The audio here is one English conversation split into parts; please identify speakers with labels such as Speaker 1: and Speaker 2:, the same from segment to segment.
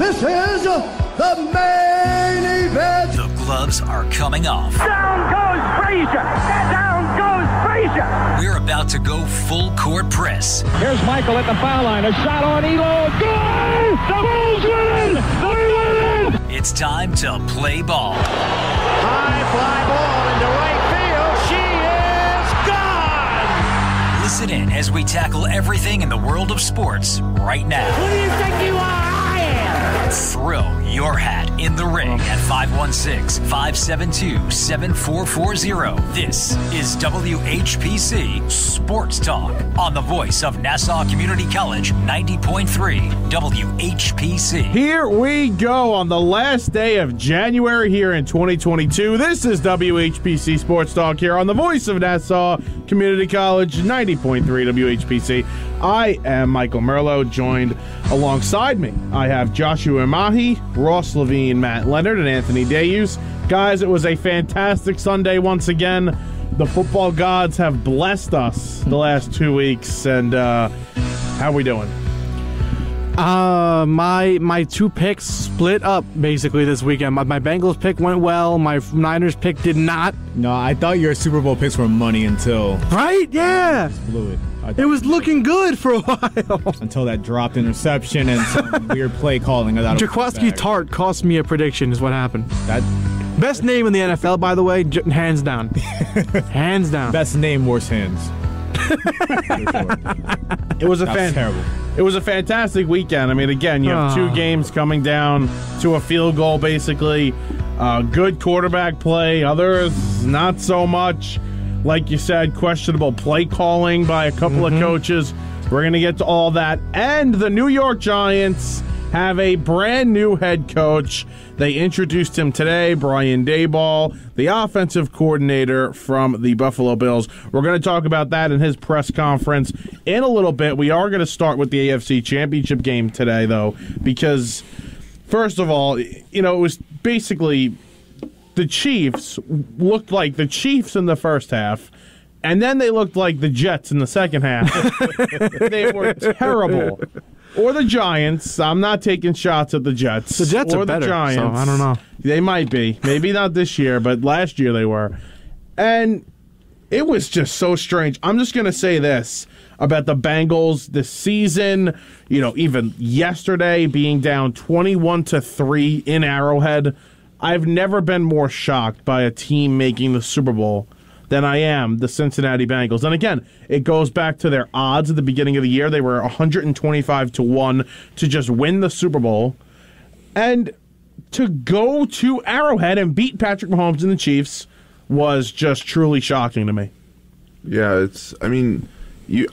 Speaker 1: This is the main event.
Speaker 2: The gloves are coming off.
Speaker 3: Down goes Frazier! Down goes Frazier!
Speaker 2: We're about to go full court press.
Speaker 3: Here's Michael at the foul line. A shot on Elo. Good! The Bulls win! They're winning!
Speaker 2: It's time to play ball.
Speaker 3: High fly ball into right field. She is gone!
Speaker 2: Listen in as we tackle everything in the world of sports right now.
Speaker 3: Who do you think you are? I am!
Speaker 2: Throw your hat in the ring at 516-572-7440. This is WHPC Sports Talk on the voice of Nassau Community College 90.3 WHPC.
Speaker 4: Here we go on the last day of January here in 2022. This is WHPC Sports Talk here on the voice of Nassau Community College 90.3 WHPC. I am Michael Merlo, joined alongside me. I have Joshua Umahi, Ross Levine, Matt Leonard, and Anthony Deus. Guys, it was a fantastic Sunday once again. The football gods have blessed us the last 2 weeks, and how are we doing?
Speaker 5: My two picks split up basically this weekend. My Bengals pick went well. My Niners pick did not.
Speaker 6: No, I thought your Super Bowl picks were money until...
Speaker 5: Right? Yeah.
Speaker 6: Blew it.
Speaker 5: It was looking good for a while.
Speaker 6: Until that dropped interception and some weird play calling.
Speaker 5: Jaquaski Tart cost me a prediction is what happened. Best name in the NFL, by the way, hands down. Hands down.
Speaker 6: Best name, worst hands.
Speaker 4: It was terrible. It was a fantastic weekend. I mean, again, you have two games coming down to a field goal, basically. Good quarterback play. Others, not so much. Like you said, questionable play calling by a couple of coaches. We're going to get to all that. And the New York Giants have a brand new head coach. They introduced him today, Brian Daboll, the offensive coordinator from the Buffalo Bills. We're going to talk about that in his press conference in a little bit. We are going to start with the AFC Championship game today, though, because, first of all, it was basically the Chiefs looked like the Chiefs in the first half, and then they looked like the Jets in the second half. They were terrible. Or the Giants. I'm not taking shots at the Jets.
Speaker 5: The Jets are better,
Speaker 4: the Giants.
Speaker 5: so I don't know.
Speaker 4: They might be. Maybe not this year, but last year they were. And it was just so strange. I'm just going to say this about the Bengals this season. Even yesterday being down 21-3 in Arrowhead. I've never been more shocked by a team making the Super Bowl than I am the Cincinnati Bengals. And again, it goes back to their odds at the beginning of the year. They were 125-1 to just win the Super Bowl. And to go to Arrowhead and beat Patrick Mahomes and the Chiefs was just truly shocking to me.
Speaker 7: Yeah,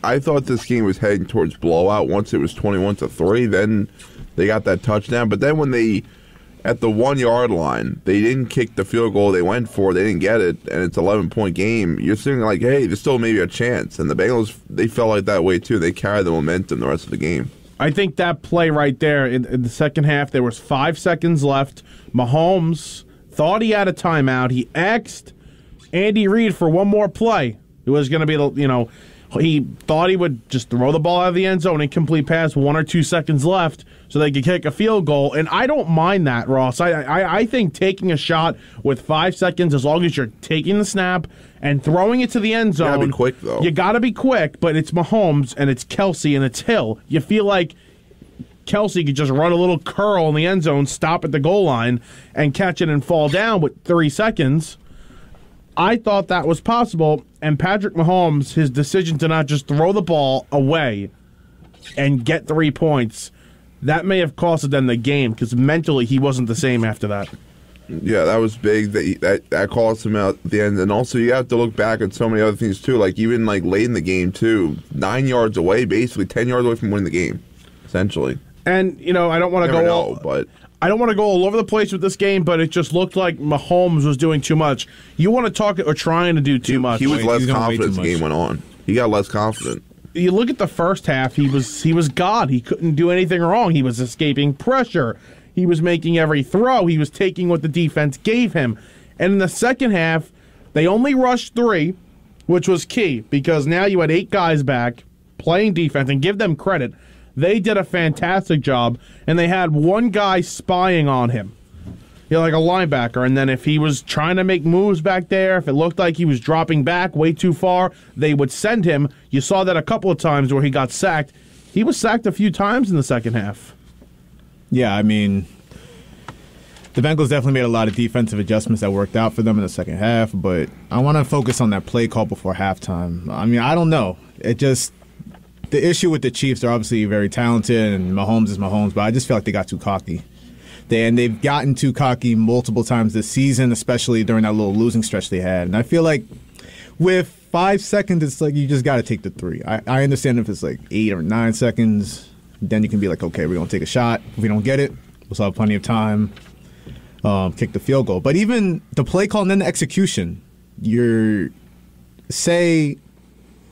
Speaker 7: I thought this game was heading towards blowout once it was 21-3. Then they got that touchdown. But then when they... at the 1 yard line, they didn't kick the field goal they went for. They didn't get it, and it's an 11-point game. You're sitting like, hey, there's still maybe a chance. And the Bengals, they felt like that way too. They carried the momentum the rest of the game.
Speaker 4: I think that play right there in the second half, there was 5 seconds left. Mahomes thought he had a timeout. He asked Andy Reid for one more play. It was going to be, he thought he would just throw the ball out of the end zone, incomplete pass, 1 or 2 seconds left, so they could kick a field goal. And I don't mind that, Ross. I think taking a shot with 5 seconds, as long as you're taking the snap and throwing it to the end zone.
Speaker 7: You gotta be quick, though.
Speaker 4: You gotta be quick, but it's Mahomes and it's Kelsey and it's Hill. You feel like Kelsey could just run a little curl in the end zone, stop at the goal line, and catch it and fall down with 3 seconds. I thought that was possible, and Patrick Mahomes, his decision to not just throw the ball away and get 3 points, that may have costed them the game because mentally he wasn't the same after that.
Speaker 7: Yeah, that was big. That cost him out at the end. And also you have to look back at so many other things too, like even like late in the game too. 9 yards away, basically 10 yards away from winning the game, essentially.
Speaker 4: And, I don't want to I don't want to go all over the place with this game, but it just looked like Mahomes was doing too much. You want to talk or trying to do too much.
Speaker 7: He was less confident as the game went on. He got less confident.
Speaker 4: You look at the first half, he was God. He couldn't do anything wrong. He was escaping pressure. He was making every throw. He was taking what the defense gave him. And in the second half, they only rushed 3, which was key because now you had 8 guys back playing defense, and give them credit. They did a fantastic job, and they had one guy spying on him. Like a linebacker, and then if he was trying to make moves back there, if it looked like he was dropping back way too far, they would send him. You saw that a couple of times where he got sacked. He was sacked a few times in the second half.
Speaker 6: Yeah, I mean, the Bengals definitely made a lot of defensive adjustments that worked out for them in the second half, but I want to focus on that play call before halftime. I mean, I don't know. The issue with the Chiefs, they're obviously very talented, and Mahomes is Mahomes, but I just feel like they got too cocky. They've gotten too cocky multiple times this season, especially during that little losing stretch they had. And I feel like with 5 seconds, it's like you just got to take the 3. I understand if it's like 8 or 9 seconds, then you can be like, okay, we're going to take a shot. If we don't get it, we'll still have plenty of time, kick the field goal. But even the play call and then the execution,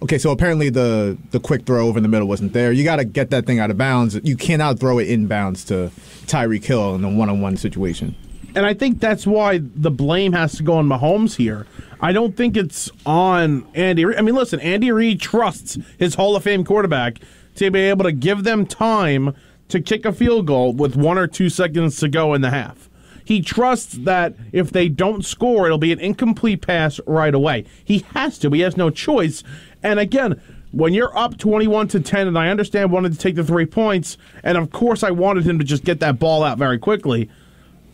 Speaker 6: okay, so apparently the quick throw over in the middle wasn't there. You got to get that thing out of bounds. You cannot throw it inbounds to Tyreek Hill in a one-on-one situation.
Speaker 4: And I think that's why the blame has to go on Mahomes here. I don't think it's on Andy Reid. I mean, listen, Andy Reid trusts his Hall of Fame quarterback to be able to give them time to kick a field goal with 1 or 2 seconds to go in the half. He trusts that if they don't score, it'll be an incomplete pass right away. He has to. He has no choice. And again, when you're up 21-10, and I understand wanted to take the 3 points, and of course I wanted him to just get that ball out very quickly,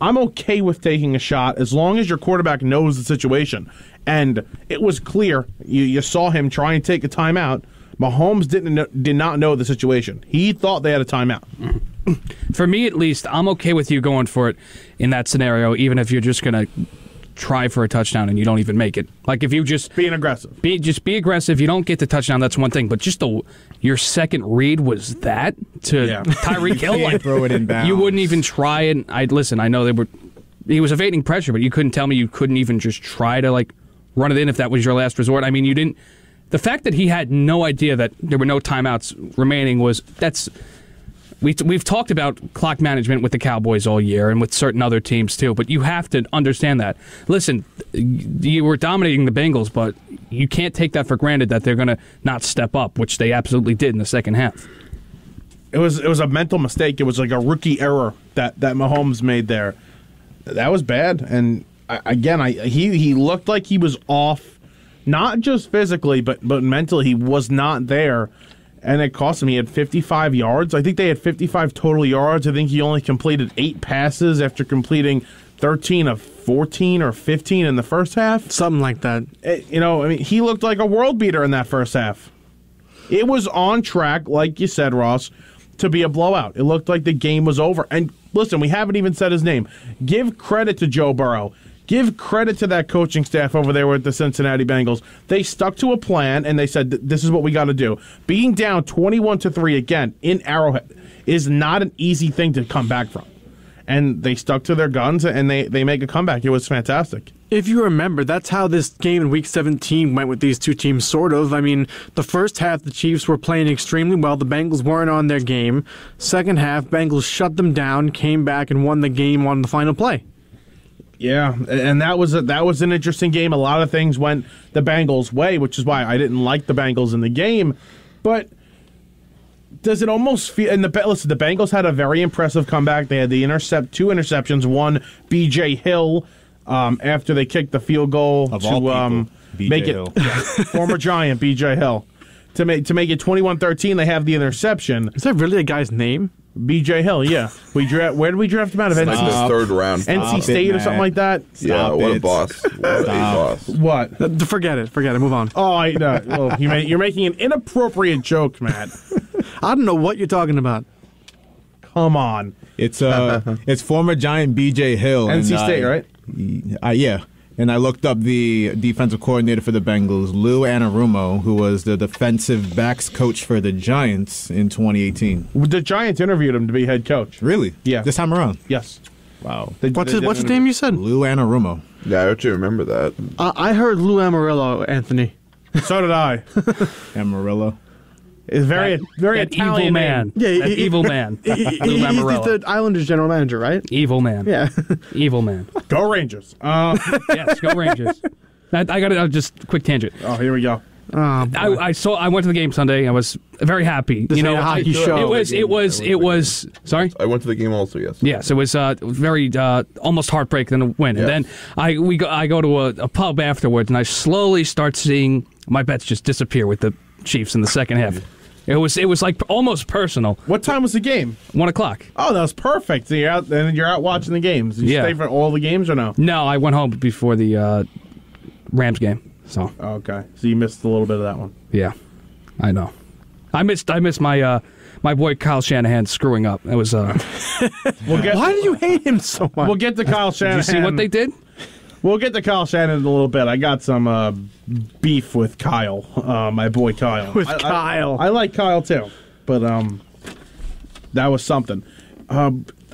Speaker 4: I'm okay with taking a shot as long as your quarterback knows the situation. And it was clear. You saw him try and take a timeout. Mahomes did not know the situation. He thought they had a timeout.
Speaker 8: For me, at least, I'm okay with you going for it in that scenario, even if you're just going to try for a touchdown and you don't even make it. Like if you just
Speaker 4: being aggressive,
Speaker 8: be aggressive. You don't get the touchdown. That's one thing. But just your second read was that to Tyreek Hill.
Speaker 6: Like, throw it in bounds.
Speaker 8: You wouldn't even try it. I know he was evading pressure, but you couldn't tell me you couldn't even just try to like run it in if that was your last resort. I mean, you didn't. The fact that he had no idea that there were no timeouts remaining that's. We've talked about clock management with the Cowboys all year and with certain other teams too, but you have to understand that. Listen, you were dominating the Bengals, but you can't take that for granted that they're going to not step up, which they absolutely did in the second half.
Speaker 4: It was a mental mistake. It was like a rookie error that Mahomes made there. That was bad. And he looked like he was off, not just physically, but mentally. He was not there. And it cost him. He had 55 yards. I think they had 55 total yards. I think he only completed 8 passes after completing 13 of 14 or 15 in the first half.
Speaker 5: Something like that.
Speaker 4: He looked like a world beater in that first half. It was on track, like you said, Ross, to be a blowout. It looked like the game was over. And listen, we haven't even said his name. Give credit to Joe Burrow. Give credit to that coaching staff over there with the Cincinnati Bengals. They stuck to a plan, and they said, this is what we got to do. Being down 21-3 again in Arrowhead is not an easy thing to come back from. And they stuck to their guns, and they make a comeback. It was fantastic.
Speaker 5: If you remember, that's how this game in Week 17 went with these two teams, sort of. I mean, the first half, the Chiefs were playing extremely well. The Bengals weren't on their game. Second half, Bengals shut them down, came back, and won the game on the final play.
Speaker 4: Yeah, and that was an interesting game. A lot of things went the Bengals' way, which is why I didn't like the Bengals in the game. But does it almost feel? And the Bengals had a very impressive comeback. They had two interceptions. One, B.J. Hill, after they kicked the field goal to make it former Giant B.J. Hill to make it 21-13. They have the interception.
Speaker 5: Is that really a guy's name?
Speaker 4: B.J. Hill, yeah. Where did we draft him out of?
Speaker 7: Like the third round.
Speaker 4: NC State or something like that?
Speaker 7: What a boss. What a boss.
Speaker 4: What?
Speaker 5: Forget it. Move on.
Speaker 4: Oh, well, you're making an inappropriate joke, Matt.
Speaker 5: I don't know what you're talking about.
Speaker 4: Come on.
Speaker 6: It's former Giant B.J. Hill.
Speaker 4: NC State, right?
Speaker 6: Yeah. And I looked up the defensive coordinator for the Bengals, Lou Anarumo, who was the defensive backs coach for the Giants in 2018.
Speaker 4: The Giants interviewed him to be head coach.
Speaker 6: Really?
Speaker 4: Yeah.
Speaker 6: This time around?
Speaker 4: Yes.
Speaker 6: Wow.
Speaker 5: What's his name you said?
Speaker 6: Lou Anarumo.
Speaker 7: Yeah, I actually remember that.
Speaker 5: I heard Lou Amarillo, Anthony.
Speaker 4: So did I.
Speaker 6: Amarillo.
Speaker 4: It's very Italian
Speaker 8: evil man.
Speaker 5: Yeah,
Speaker 8: evil man.
Speaker 5: He's the Islanders general manager, right?
Speaker 8: Evil man.
Speaker 5: Yeah.
Speaker 8: Evil man.
Speaker 4: Go Rangers.
Speaker 8: Yes, go Rangers. I got it. Just quick tangent.
Speaker 4: Oh, here we go.
Speaker 5: Oh, boy.
Speaker 8: I went to the game Sunday. I was very happy.
Speaker 5: This ain't a hockey show.
Speaker 8: It was. Sorry.
Speaker 7: I went to the game also yesterday.
Speaker 8: Yes, it was very almost heartbreaking to win.
Speaker 7: Yes.
Speaker 8: And then I go to a pub afterwards, and I slowly start seeing my bets just disappear with the Chiefs in the second half. It was like almost personal.
Speaker 4: What time was the game?
Speaker 8: 1 o'clock.
Speaker 4: Oh, that was perfect. So you're out watching the games. Did you stay for all the games or no?
Speaker 8: No, I went home before the Rams game. So
Speaker 4: okay, so you missed a little bit of that one.
Speaker 8: Yeah, I know. I missed my my boy Kyle Shanahan screwing up. It was.
Speaker 5: Why do you hate him so much?
Speaker 4: We'll get to Kyle Shanahan.
Speaker 8: Did you see what they did?
Speaker 4: We'll get to Kyle Shanahan in a little bit. I got some beef with Kyle, my boy Kyle.
Speaker 5: Kyle.
Speaker 4: I like Kyle too, but that was something.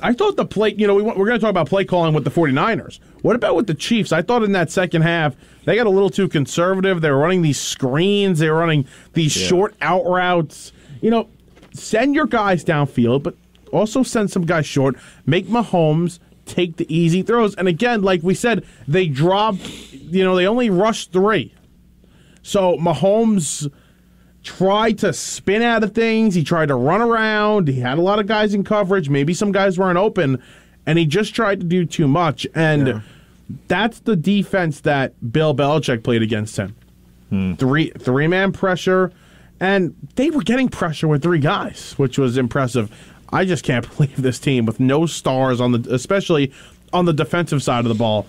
Speaker 4: I thought the play, we're going to talk about play calling with the 49ers. What about with the Chiefs? I thought in that second half, they got a little too conservative. They were running these screens. They were running these short out routes. Send your guys downfield, but also send some guys short. Make Mahomes take the easy throws. And again, like we said, they dropped, they only rushed 3. So Mahomes tried to spin out of things. He tried to run around. He had a lot of guys in coverage. Maybe some guys weren't open, and he just tried to do too much. And that's the defense that Bill Belichick played against him. Three-man pressure, and they were getting pressure with 3 guys, which was impressive. I just can't believe this team with no stars especially on the defensive side of the ball.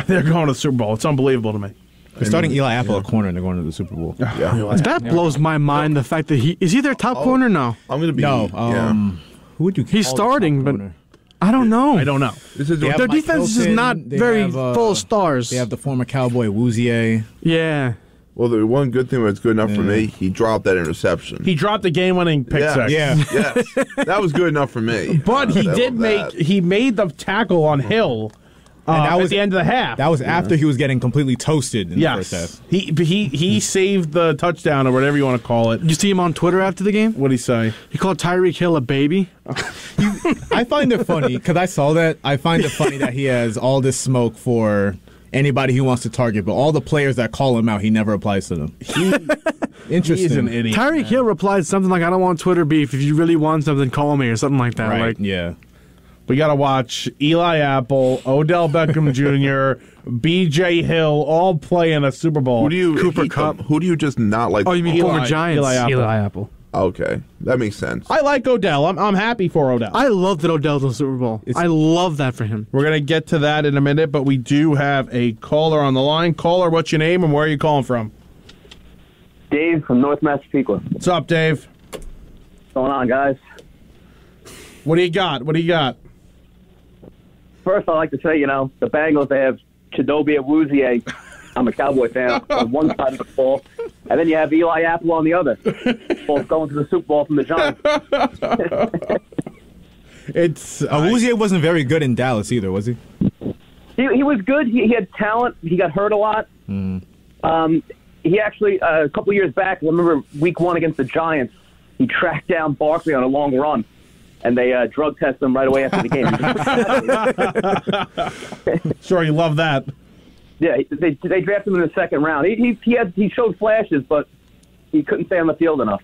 Speaker 4: They're going to the Super Bowl. It's unbelievable to me.
Speaker 6: They're starting Eli Apple at corner and they're going to the Super Bowl.
Speaker 5: That blows my mind. The fact that is he their top corner? No,
Speaker 7: I'm going to be.
Speaker 6: Who would you?
Speaker 5: He's starting, but I don't know.
Speaker 4: I don't know.
Speaker 5: Their defense is just not very full of stars.
Speaker 6: They have the former Cowboy Woozier.
Speaker 5: Yeah.
Speaker 7: Well, the one good thing that's good enough for me, he dropped that interception.
Speaker 4: He dropped the game-winning pick six.
Speaker 7: Yes, that was good enough for me.
Speaker 4: But he made the tackle on Hill. And that was at the end of the half.
Speaker 6: That was after he was getting completely toasted in the first half.
Speaker 4: He saved the touchdown or whatever you want to call it.
Speaker 5: You see him on Twitter after the game?
Speaker 4: What'd he say?
Speaker 5: He called Tyreek Hill a baby.
Speaker 6: I find it funny because I saw that. I find it funny that he has all this smoke for anybody he wants to target, but all the players that call him out, he never applies to them. Interesting.
Speaker 4: He's an idiot.
Speaker 5: Tyreek Hill replied something like, "I don't want Twitter beef. If you really want something, call me," or something like that.
Speaker 6: Right. Yeah.
Speaker 4: We got to watch Eli Apple, Odell Beckham Jr., B.J. Hill all play in a Super Bowl.
Speaker 7: Who do you
Speaker 5: Cooper Kupp?
Speaker 7: Who do you just not like?
Speaker 5: Oh, you mean former Giants?
Speaker 8: Eli Apple.
Speaker 7: Okay, that makes sense.
Speaker 4: I like Odell. I'm happy for Odell.
Speaker 5: I love that Odell's in the Super Bowl. I love that for him.
Speaker 4: We're going to get to that in a minute, but we do have a caller on the line. Caller, what's your name and where are you calling from?
Speaker 9: Dave from North Massapequa.
Speaker 4: What's up, Dave?
Speaker 9: What's going on, guys?
Speaker 4: What do you got?
Speaker 9: First, I'd like to say, the Bengals, they have Chidobe Awuzie. I'm a Cowboy fan on one side of the ball. And then you have Eli Apple on the other. Both going to the Super Bowl from the Giants.
Speaker 6: Awuzie wasn't very good in Dallas either, was he?
Speaker 9: He was good. He had talent. He got hurt a lot. He actually, a couple years back, I remember week 1 against the Giants, he tracked down Barkley on a long run. And they drug tested him right away after the game.
Speaker 4: Sure, you love that.
Speaker 9: Yeah, they drafted him in the second round. He showed flashes, but he couldn't stay on the field enough.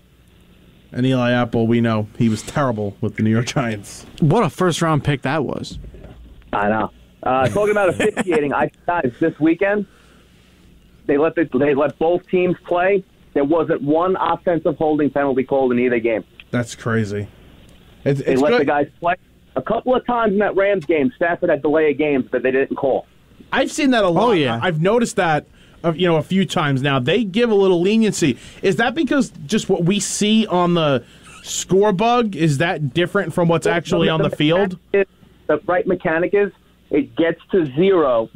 Speaker 4: And Eli Apple, we know he was terrible with the New York Giants.
Speaker 5: What a first-round pick that was.
Speaker 9: I know. Talking about officiating, guys, this weekend they let both teams play. There wasn't one offensive holding penalty called in either game.
Speaker 4: That's crazy.
Speaker 9: They let the guys play. A couple of times in that Rams game, Stafford had delay of games that they didn't call.
Speaker 4: I've seen that a lot.
Speaker 5: Oh, yeah.
Speaker 4: I've noticed that a few times now. They give a little leniency. Is that because just what we see on the score bug, is that different from what's actually on the field?
Speaker 9: The right mechanic is it gets to 0,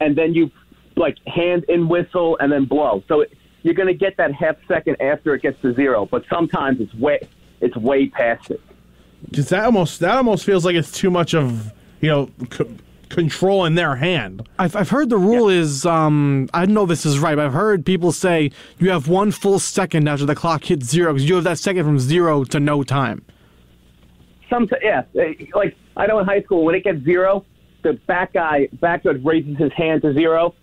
Speaker 9: and then you hand in whistle and then blow. So you're going to get that half second after it gets to 0, but sometimes it's way past it.
Speaker 4: Because that almost feels like it's too much of control in their hand.
Speaker 5: I've heard the rule is I don't know if this is right, but I've heard people say you have 1 full second after the clock hits 0 because you have that second from 0 to no time.
Speaker 9: Like I know in high school when it gets 0, the back judge raises his hand to 0,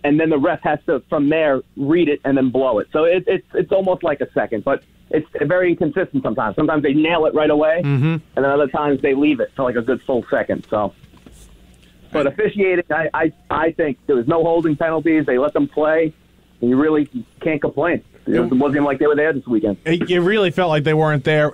Speaker 9: and then the ref has to, from there, read it and then blow it. So it's almost like a second, but it's very inconsistent sometimes. Sometimes they nail it right away, and then other times they leave it for like a good full second. So, but officiating, I think there was no holding penalties. They let them play, and you really can't complain. It wasn't even like they were there this weekend.
Speaker 4: It really felt like they weren't there.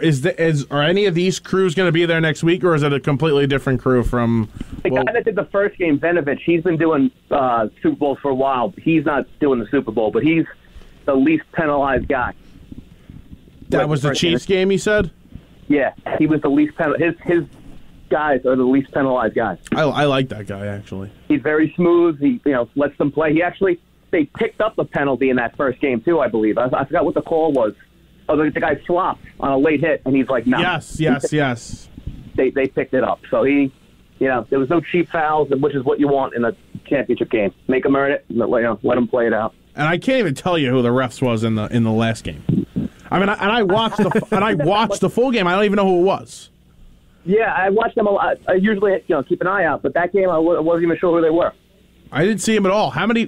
Speaker 4: Are any of these crews going to be there next week, or is it a completely different crew from?
Speaker 9: The guy that did the first game, Venovich, he's been doing Super Bowls for a while. He's not doing the Super Bowl, but he's the least penalized guy.
Speaker 4: That was the Chiefs game, you said?
Speaker 9: Yeah, he was the least penalized. His guys are the least penalized guys.
Speaker 4: I like that guy, actually.
Speaker 9: He's very smooth. He lets them play. They picked up the penalty in that first game, too, I believe. I forgot what the call was. Oh, the guy flopped on a late hit, and he's like, no.
Speaker 4: Yes.
Speaker 9: They picked it up. So there was no cheap fouls, which is what you want in a championship game. Make them earn it, let them play it out.
Speaker 4: And I can't even tell you who the refs was in the last game. I mean, I watched the full game. I don't even know who it was.
Speaker 9: Yeah, I watched them a lot. I usually keep an eye out, but that game I wasn't even sure who they were.
Speaker 4: I didn't see him at all. Do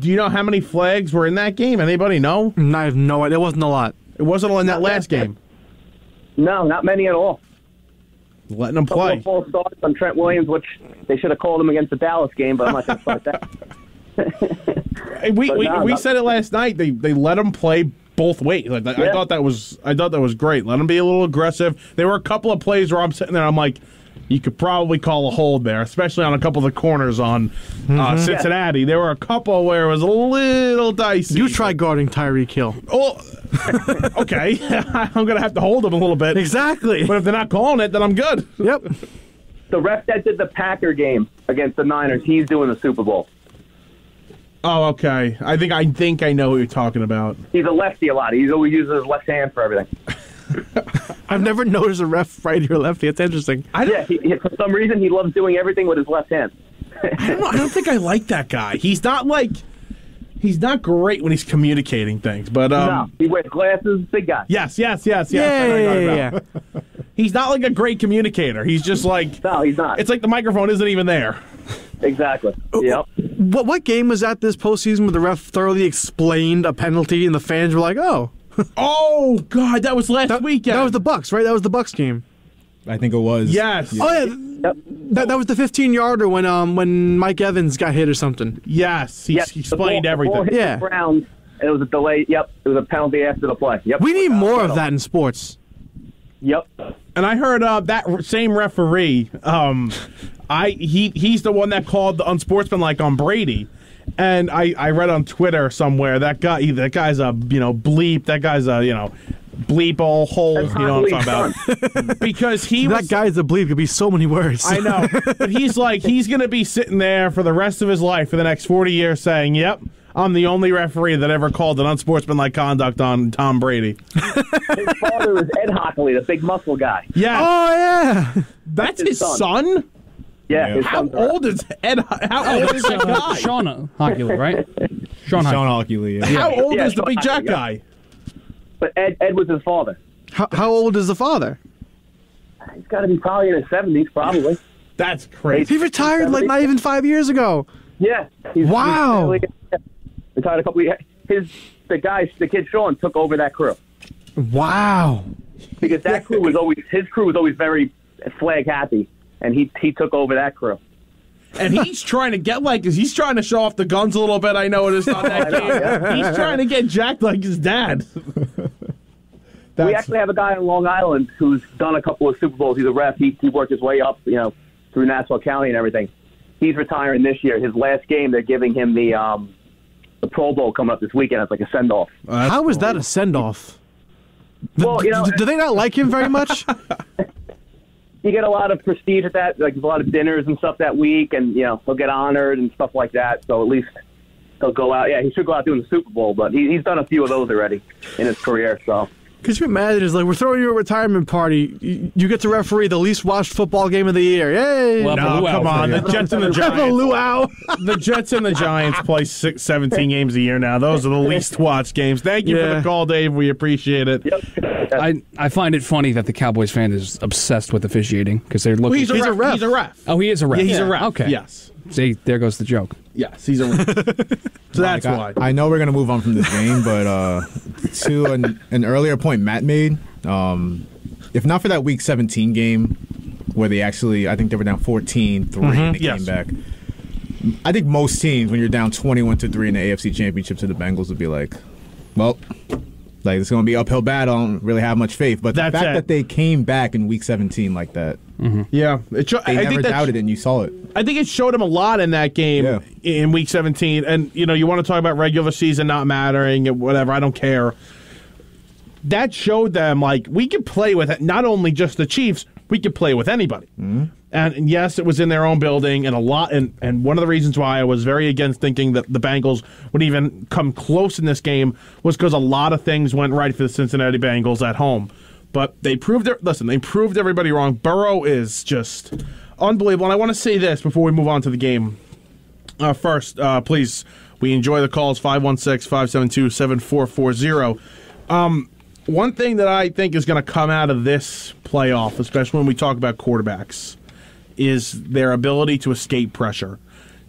Speaker 4: you know how many flags were in that game? Anybody know?
Speaker 5: I have no idea. It wasn't a lot.
Speaker 4: It wasn't in that last game.
Speaker 9: No, not many at all.
Speaker 4: Letting them play.
Speaker 9: A full starts on Trent Williams, which they should have called him against the Dallas game, but I'm not going to start that.
Speaker 4: We said it last night. They let them play both ways. I thought that was great. Let them be a little aggressive. There were a couple of plays where I'm sitting there. I'm like, you could probably call a hold there, especially on a couple of the corners on Cincinnati. There were a couple where it was a little dicey.
Speaker 5: You try guarding Tyreek Hill.
Speaker 4: Oh, okay. I'm going to have to hold him a little bit.
Speaker 5: Exactly.
Speaker 4: But if they're not calling it, then I'm good.
Speaker 5: Yep.
Speaker 9: The ref that did the Packer game against the Niners, he's doing the Super Bowl.
Speaker 4: Oh, okay. I think I know what you're talking about.
Speaker 9: He's a lefty a lot. He's always uses his left hand for everything.
Speaker 5: I've never noticed a ref righty or lefty. It's interesting.
Speaker 9: For some reason, he loves doing everything with his left hand.
Speaker 4: I don't know. I don't think I like that guy. He's not great when he's communicating things. But
Speaker 9: no, he wears glasses. Big guy.
Speaker 4: Yes.
Speaker 5: Yeah.
Speaker 4: He's not like a great communicator. He's just like
Speaker 9: no, he's not.
Speaker 4: It's like the microphone isn't even there.
Speaker 9: Exactly. Yep.
Speaker 5: What game was that this postseason where the ref thoroughly explained a penalty and the fans were like, "Oh."
Speaker 4: Oh God, that was last weekend.
Speaker 5: That was the Bucks, right? That was the Bucks game.
Speaker 6: I think it was.
Speaker 4: Yes.
Speaker 5: Oh yeah. Yep. That was the 15-yarder when Mike Evans got hit or something.
Speaker 4: Yes, he explained everything.
Speaker 9: The ball hit the ground, and it was a delay. Yep, it was a penalty after the play. Yep.
Speaker 5: We need more of that in sports.
Speaker 9: Yep.
Speaker 4: And I heard that same referee. He's the one that called the unsportsmanlike on Brady. And I read on Twitter somewhere that guy's a bleep. That guy's a bleep all hole. You know what I'm talking about? Because
Speaker 5: that guy's a bleep could be so many words.
Speaker 4: I know, but he's gonna be sitting there for the rest of his life for the next 40 years saying, "Yep, I'm the only referee that ever called an unsportsmanlike conduct on Tom Brady."
Speaker 9: His father was Ed Hockley, the big muscle guy.
Speaker 4: Yeah.
Speaker 5: Oh yeah.
Speaker 4: That's his son.
Speaker 9: Yeah.
Speaker 4: How old is Ed? How old is that guy?
Speaker 8: Sean Hockley, right?
Speaker 6: Sean Hockley. Yeah.
Speaker 4: How old is the
Speaker 9: Sean
Speaker 4: big
Speaker 9: Hockley,
Speaker 4: Jack guy?
Speaker 9: But Ed was his father.
Speaker 5: How old is the father?
Speaker 9: He's got to be probably in his 70s, probably.
Speaker 4: That's crazy.
Speaker 5: He retired like not even 5 years ago.
Speaker 9: Yeah.
Speaker 5: Wow.
Speaker 9: He's retired a couple years. The kid Sean took over that crew.
Speaker 5: Wow.
Speaker 9: Because his crew was always very flag happy. And he took over that crew.
Speaker 4: And he's trying to get he's trying to show off the guns a little bit. I noticed on that game. He's trying to get jacked like his dad.
Speaker 9: We actually have a guy in Long Island who's done a couple of Super Bowls. He's a ref. He worked his way up, through Nassau County and everything. He's retiring this year. His last game, they're giving him the Pro Bowl coming up this weekend. It's like a send-off.
Speaker 5: How is that a send-off?
Speaker 9: Well,
Speaker 5: do they not like him very much?
Speaker 9: You get a lot of prestige at that, like a lot of dinners and stuff that week, and he'll get honored and stuff like that. So at least he'll go out. Yeah, he should go out doing the Super Bowl, but he's done a few of those already in his career. So
Speaker 5: could you imagine? It's like we're throwing you a retirement party. You get to referee the least watched football game of the year. Yay!
Speaker 4: Well, no, come on. The Jets and the Giants. The Jets and the Giants play 17 games a year now. Those are the least watched games. Thank you for the call, Dave. We appreciate it.
Speaker 9: Yep.
Speaker 8: I find it funny that the Cowboys fan is obsessed with officiating because they're looking.
Speaker 4: He's a ref. He's a ref.
Speaker 8: Oh, he is a ref.
Speaker 4: Yeah, he's a ref.
Speaker 8: Okay.
Speaker 4: Yes.
Speaker 8: See, there goes the joke.
Speaker 4: Yes, he's a ref. So that's why.
Speaker 6: I know we're going to move on from this game, but to an earlier point Matt made, if not for that Week 17 game where they actually, I think they were down 14-3 and they came back. I think most teams, when you're down 21-3 in the AFC Championship to the Bengals, would be like, well, like it's going to be uphill battle. I don't really have much faith. But the fact that they came back in Week 17 like that,
Speaker 4: yeah,
Speaker 6: they never doubted it, and you saw it.
Speaker 4: I think it showed him a lot in that game in Week 17. And, you want to talk about regular season not mattering and whatever. I don't care. That showed them, like, we could play with it, not only just the Chiefs, we could play with anybody. And yes, it was in their own building, and and one of the reasons why I was very against thinking that the Bengals would even come close in this game was because a lot of things went right for the Cincinnati Bengals at home. But they proved everybody wrong. Burrow is just unbelievable. And I want to say this before we move on to the game. First, please, we enjoy the calls, 516-572-7440. One thing that I think is going to come out of this playoff, especially when we talk about quarterbacks, is their ability to escape pressure.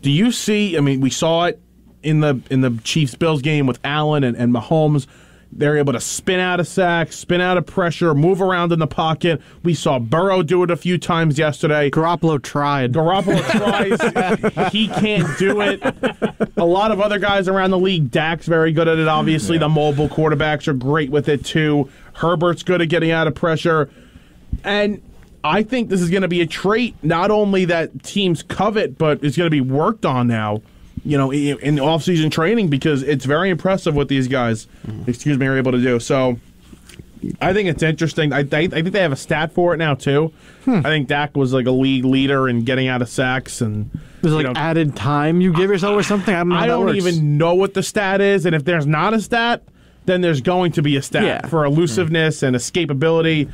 Speaker 4: Do you see? I mean, we saw it in the Chiefs-Bills game with Allen and Mahomes. They're able to spin out of sacks, spin out of pressure, move around in the pocket. We saw Burrow do it a few times yesterday.
Speaker 5: Garoppolo tried.
Speaker 4: Tries. He can't do it. A lot of other guys around the league. Dak's very good at it, obviously. The mobile quarterbacks are great with it, too. Herbert's good at getting out of pressure. And I think this is going to be a trait not only that teams covet, but it's going to be worked on now, in off-season training, because it's very impressive what these guys, are able to do. So I think it's interesting. I think they have a stat for it now, too. I think Dak was like a league leader in getting out of sacks. And
Speaker 5: there's like added time you give yourself or something? I don't
Speaker 4: even know what the stat is. And if there's not a stat, then there's going to be a stat for elusiveness and escapability.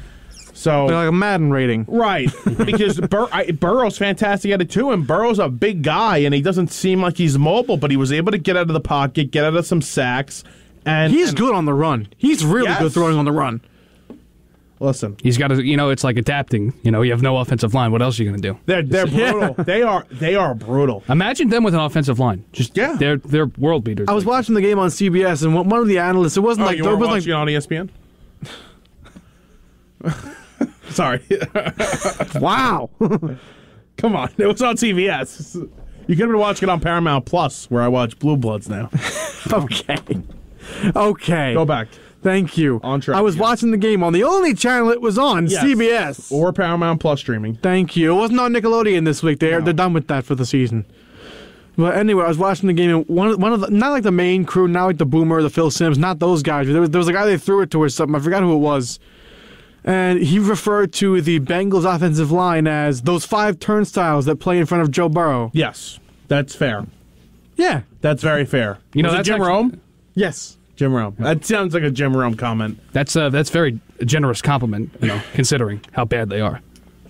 Speaker 4: So,
Speaker 5: like a Madden rating.
Speaker 4: Right. Because Burrow's fantastic at it, too. And Burrow's a big guy, and he doesn't seem like he's mobile, but he was able to get out of the pocket, get out of some sacks. And
Speaker 5: he's good on the run. He's really good throwing on the run.
Speaker 4: Listen.
Speaker 8: He's got to, it's like adapting. You have no offensive line. What else are you going to do?
Speaker 4: They're brutal. They are brutal.
Speaker 8: Imagine them with an offensive line. They're world beaters.
Speaker 5: I was watching the game on CBS, and one of the analysts, it wasn't like...
Speaker 4: You were watching it on ESPN? Sorry.
Speaker 5: Wow.
Speaker 4: Come on. It was on CBS. You could have been watching it on Paramount Plus, where I watch Blue Bloods now.
Speaker 5: Okay.
Speaker 4: Go back.
Speaker 5: Thank you.
Speaker 4: On track.
Speaker 5: I was watching the game on the only channel it was on, CBS.
Speaker 4: Or Paramount Plus streaming.
Speaker 5: Thank you. It wasn't on Nickelodeon this week. They're done with that for the season. But anyway, I was watching the game, and one of the, not like the main crew, not like the Boomer or the Phil Sims, not those guys. There was a guy they threw it to or something. I forgot who it was. And he referred to the Bengals offensive line as those 5 turnstiles that play in front of Joe Burrow.
Speaker 4: Yes, that's fair.
Speaker 5: Yeah.
Speaker 4: That's very fair.
Speaker 8: That's
Speaker 4: Jim Rome?
Speaker 5: Yes.
Speaker 4: Jim Rome. That sounds like a Jim Rome comment.
Speaker 8: That's very generous compliment, considering how bad they are.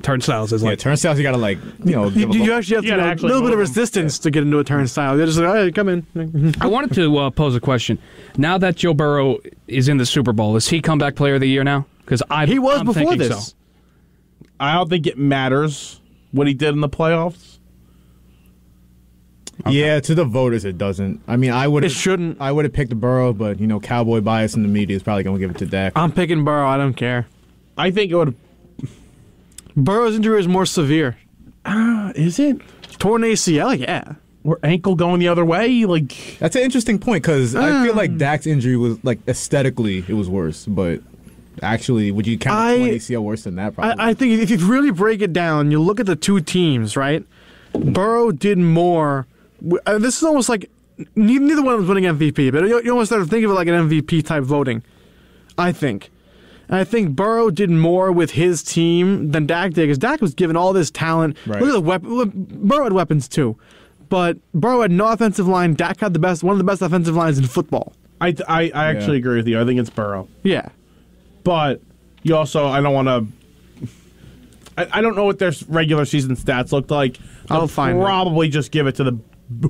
Speaker 8: Turnstiles is like...
Speaker 6: turnstiles you got to
Speaker 5: you actually have to have a little bit of resistance to get into a turnstile. You're just like, all right, come in.
Speaker 8: I wanted to pose a question. Now that Joe Burrow is in the Super Bowl, is he comeback player of the year now? Because
Speaker 5: he was before this.
Speaker 8: So.
Speaker 4: I don't think it matters what he did in the playoffs.
Speaker 6: Okay. Yeah, to the voters, it doesn't. I mean,
Speaker 5: it shouldn't.
Speaker 6: I would have picked Burrow, but cowboy bias in the media is probably going to give it to Dak.
Speaker 5: I'm picking Burrow. I don't care.
Speaker 4: I think it would.
Speaker 5: Burrow's injury is more severe.
Speaker 4: Is it?
Speaker 5: Torn ACL, yeah.
Speaker 4: Or ankle going the other way?
Speaker 6: That's an interesting point because I feel like Dak's injury was aesthetically it was worse, but. Actually, would you count the 20 ACL worse than that? Probably.
Speaker 5: I think if you really break it down, you look at the two teams, right? Burrow did more. This is almost like neither one was winning MVP, but you almost start to think of it like an MVP type voting. I think. And I think Burrow did more with his team than Dak did because Dak was given all this talent.
Speaker 6: Right.
Speaker 5: Look at the weapon. Burrow had weapons too, but Burrow had no offensive line. Dak had one of the best offensive lines in football.
Speaker 4: I actually agree with you. I think it's Burrow.
Speaker 5: Yeah.
Speaker 4: But you also, I don't want to. I don't know what their regular season stats looked like.
Speaker 5: I'll
Speaker 4: They'll
Speaker 5: find
Speaker 4: probably just give it to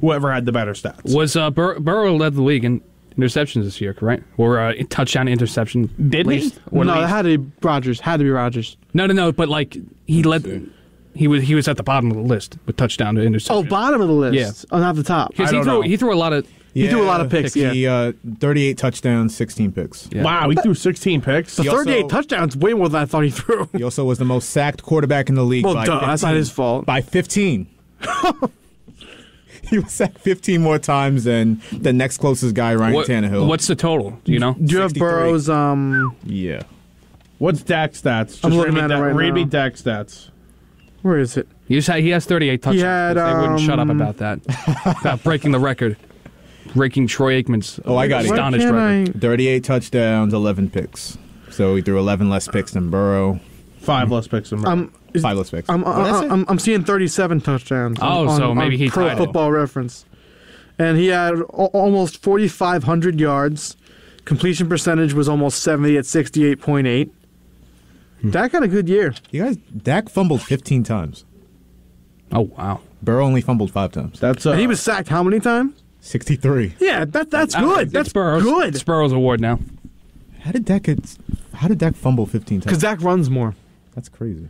Speaker 4: whoever had the better stats.
Speaker 8: Was Burrow led the league in interceptions this year, correct? Or touchdown interception.
Speaker 4: Did he?
Speaker 5: No, it had to be Rodgers.
Speaker 8: No. But like he led. He was at the bottom of the list with touchdown to interception.
Speaker 5: Oh, bottom of the list.
Speaker 8: Yeah.
Speaker 5: Oh, not the top.
Speaker 8: Because he threw a lot of.
Speaker 5: He threw a lot of picks. Yeah.
Speaker 6: He 38 touchdowns, 16 picks.
Speaker 8: Yeah.
Speaker 4: Wow, he threw 16 picks.
Speaker 5: The 38 touchdowns, way more than I thought he threw.
Speaker 6: He also was the most sacked quarterback in the league.
Speaker 5: Well,
Speaker 6: by 15,
Speaker 5: that's not his fault.
Speaker 6: By 15. He was sacked 15 more times than the next closest guy, Ryan Tannehill.
Speaker 8: What's the total? Do you know?
Speaker 5: Do you have
Speaker 6: 63.
Speaker 5: Burrow's?
Speaker 6: Yeah.
Speaker 4: What's Dak's stats? Just
Speaker 5: I'm looking at it right
Speaker 4: read
Speaker 5: now.
Speaker 4: me Dak's stats.
Speaker 5: Where is it?
Speaker 8: He has 38 touchdowns. They wouldn't shut up about that. About breaking the record. Breaking Troy Aikman's
Speaker 6: I got it.
Speaker 8: astonished record.
Speaker 6: 38 touchdowns, 11 picks. So he threw 11 less picks than Burrow.
Speaker 4: 5 less picks than Burrow.
Speaker 6: 5 less picks.
Speaker 5: I'm seeing 37 touchdowns.
Speaker 8: So maybe he
Speaker 5: Pro
Speaker 8: tied it.
Speaker 5: Football Reference, and he had almost 4,500 yards. Completion percentage was almost 70 at 68.8. Dak had a good year.
Speaker 6: Dak fumbled 15 times.
Speaker 8: Oh wow!
Speaker 6: Burrow only fumbled 5 times.
Speaker 5: And he was sacked how many times?
Speaker 6: 63.
Speaker 5: Yeah, that's good. That's
Speaker 8: Burrow's,
Speaker 5: good.
Speaker 8: It's Burrow's award now.
Speaker 6: How did Dak fumble 15 times?
Speaker 5: Because Dak runs more.
Speaker 6: That's crazy.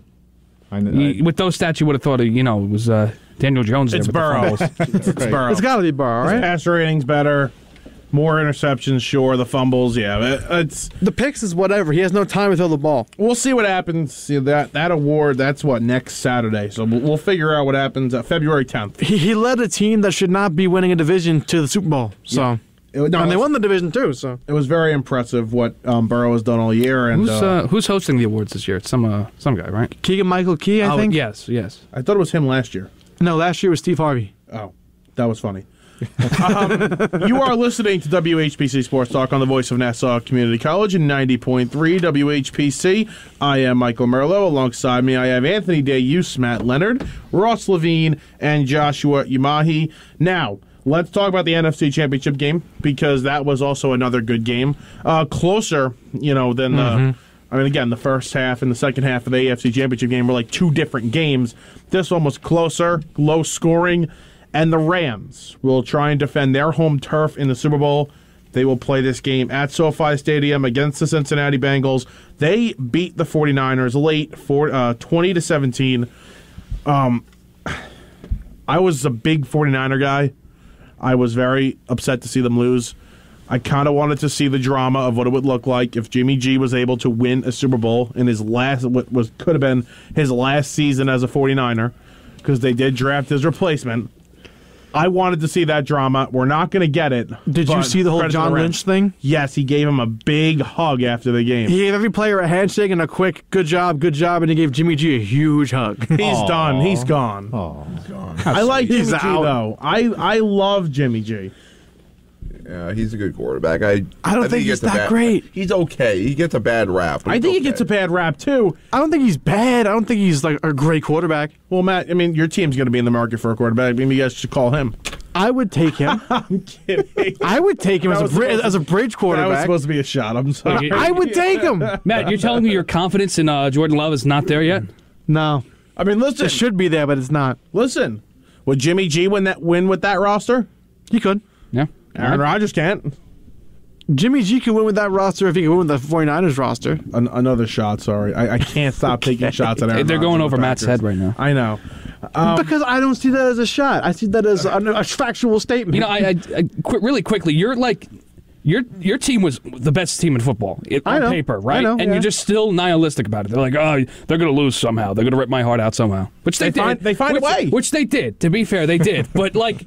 Speaker 6: I
Speaker 8: With those stats, you would have thought it was Daniel Jones.
Speaker 4: It's
Speaker 8: there with the
Speaker 4: Burrow.
Speaker 8: fumbles.
Speaker 4: It's Burrow.
Speaker 5: It's got to be Burrow,
Speaker 4: His
Speaker 5: right?
Speaker 4: passer rating's better. More interceptions, sure. The fumbles, yeah. It's
Speaker 5: The picks is whatever. He has no time to throw the ball.
Speaker 4: We'll see what happens. See, that award, that's next Saturday. So we'll figure out what happens February 10th.
Speaker 5: He led a team that should not be winning a division to the Super Bowl. So, and they won the division too. So
Speaker 4: it was very impressive what Burrow has done all year. And
Speaker 8: who's hosting the awards this year? It's some guy, right?
Speaker 5: Keegan-Michael Key, I think.
Speaker 8: Yes.
Speaker 4: I thought it was him last year.
Speaker 5: No, last year was Steve Harvey.
Speaker 4: Oh, that was funny. You are listening to WHPC Sports Talk on the voice of Nassau Community College in 90.3 WHPC. I am Michael Merlo. Alongside me, I have Anthony Deus, Matt Leonard, Ross Levine, and Joshua Umahi. Now, let's talk about the NFC Championship game because that was also another good game. Closer, than the... I mean, again, the first half and the second half of the AFC Championship game were like two different games. This one was closer, low scoring. And the Rams will try and defend their home turf in the Super Bowl. They will play this game at SoFi Stadium against the Cincinnati Bengals. They beat the 49ers late, 20-17. I was a big 49er guy. I was very upset to see them lose. I kind of wanted to see the drama of what it would look like if Jimmy G was able to win a Super Bowl in his could have been his last season as a 49er, because they did draft his replacement. I wanted to see that drama. We're not going to get it.
Speaker 5: Did you see the whole John Lynch thing?
Speaker 4: Yes, he gave him a big hug after the game.
Speaker 5: He gave every player a handshake and a quick "good job," and he gave Jimmy G a huge hug.
Speaker 4: He's done. He's gone. I like Jimmy G, though. I love Jimmy G.
Speaker 7: Yeah, he's a good quarterback. I
Speaker 5: don't think he's that great.
Speaker 7: He's okay. He gets a bad rap.
Speaker 4: I think he gets a bad rap, too.
Speaker 5: I don't think he's bad. I don't think he's like a great quarterback.
Speaker 4: Well, Matt, I mean, your team's going to be in the market for a quarterback. Maybe you guys should call him.
Speaker 5: I would take him.
Speaker 4: I'm kidding.
Speaker 5: I would take him as a bridge quarterback.
Speaker 4: That was supposed to be a shot. I'm sorry.
Speaker 5: I would take him.
Speaker 8: Matt, you're telling me your confidence in Jordan Love is not there yet?
Speaker 5: No.
Speaker 4: I mean, listen.
Speaker 5: It should be there, but it's not.
Speaker 4: Listen. Would Jimmy G win with that roster?
Speaker 5: He could.
Speaker 8: Yeah.
Speaker 4: Aaron Rodgers can't.
Speaker 5: Jimmy G could win with that roster if he could win with the 49ers roster.
Speaker 4: Another shot, sorry. I can't stop taking shots at Aaron
Speaker 8: They're
Speaker 4: Rodgers
Speaker 8: going over
Speaker 4: with
Speaker 8: Matt's
Speaker 4: Packers.
Speaker 8: head right now.
Speaker 4: I know.
Speaker 5: Because I don't see that as a shot. I see that as a factual statement.
Speaker 8: Really quickly, you're like... Your team was the best team in football on paper, right?
Speaker 5: I know,
Speaker 8: and you're just still nihilistic about it. They're like, oh, they're going to lose somehow. They're going to rip my heart out somehow. Which they did.
Speaker 4: They find a way.
Speaker 8: Which they did. To be fair, they did. But like...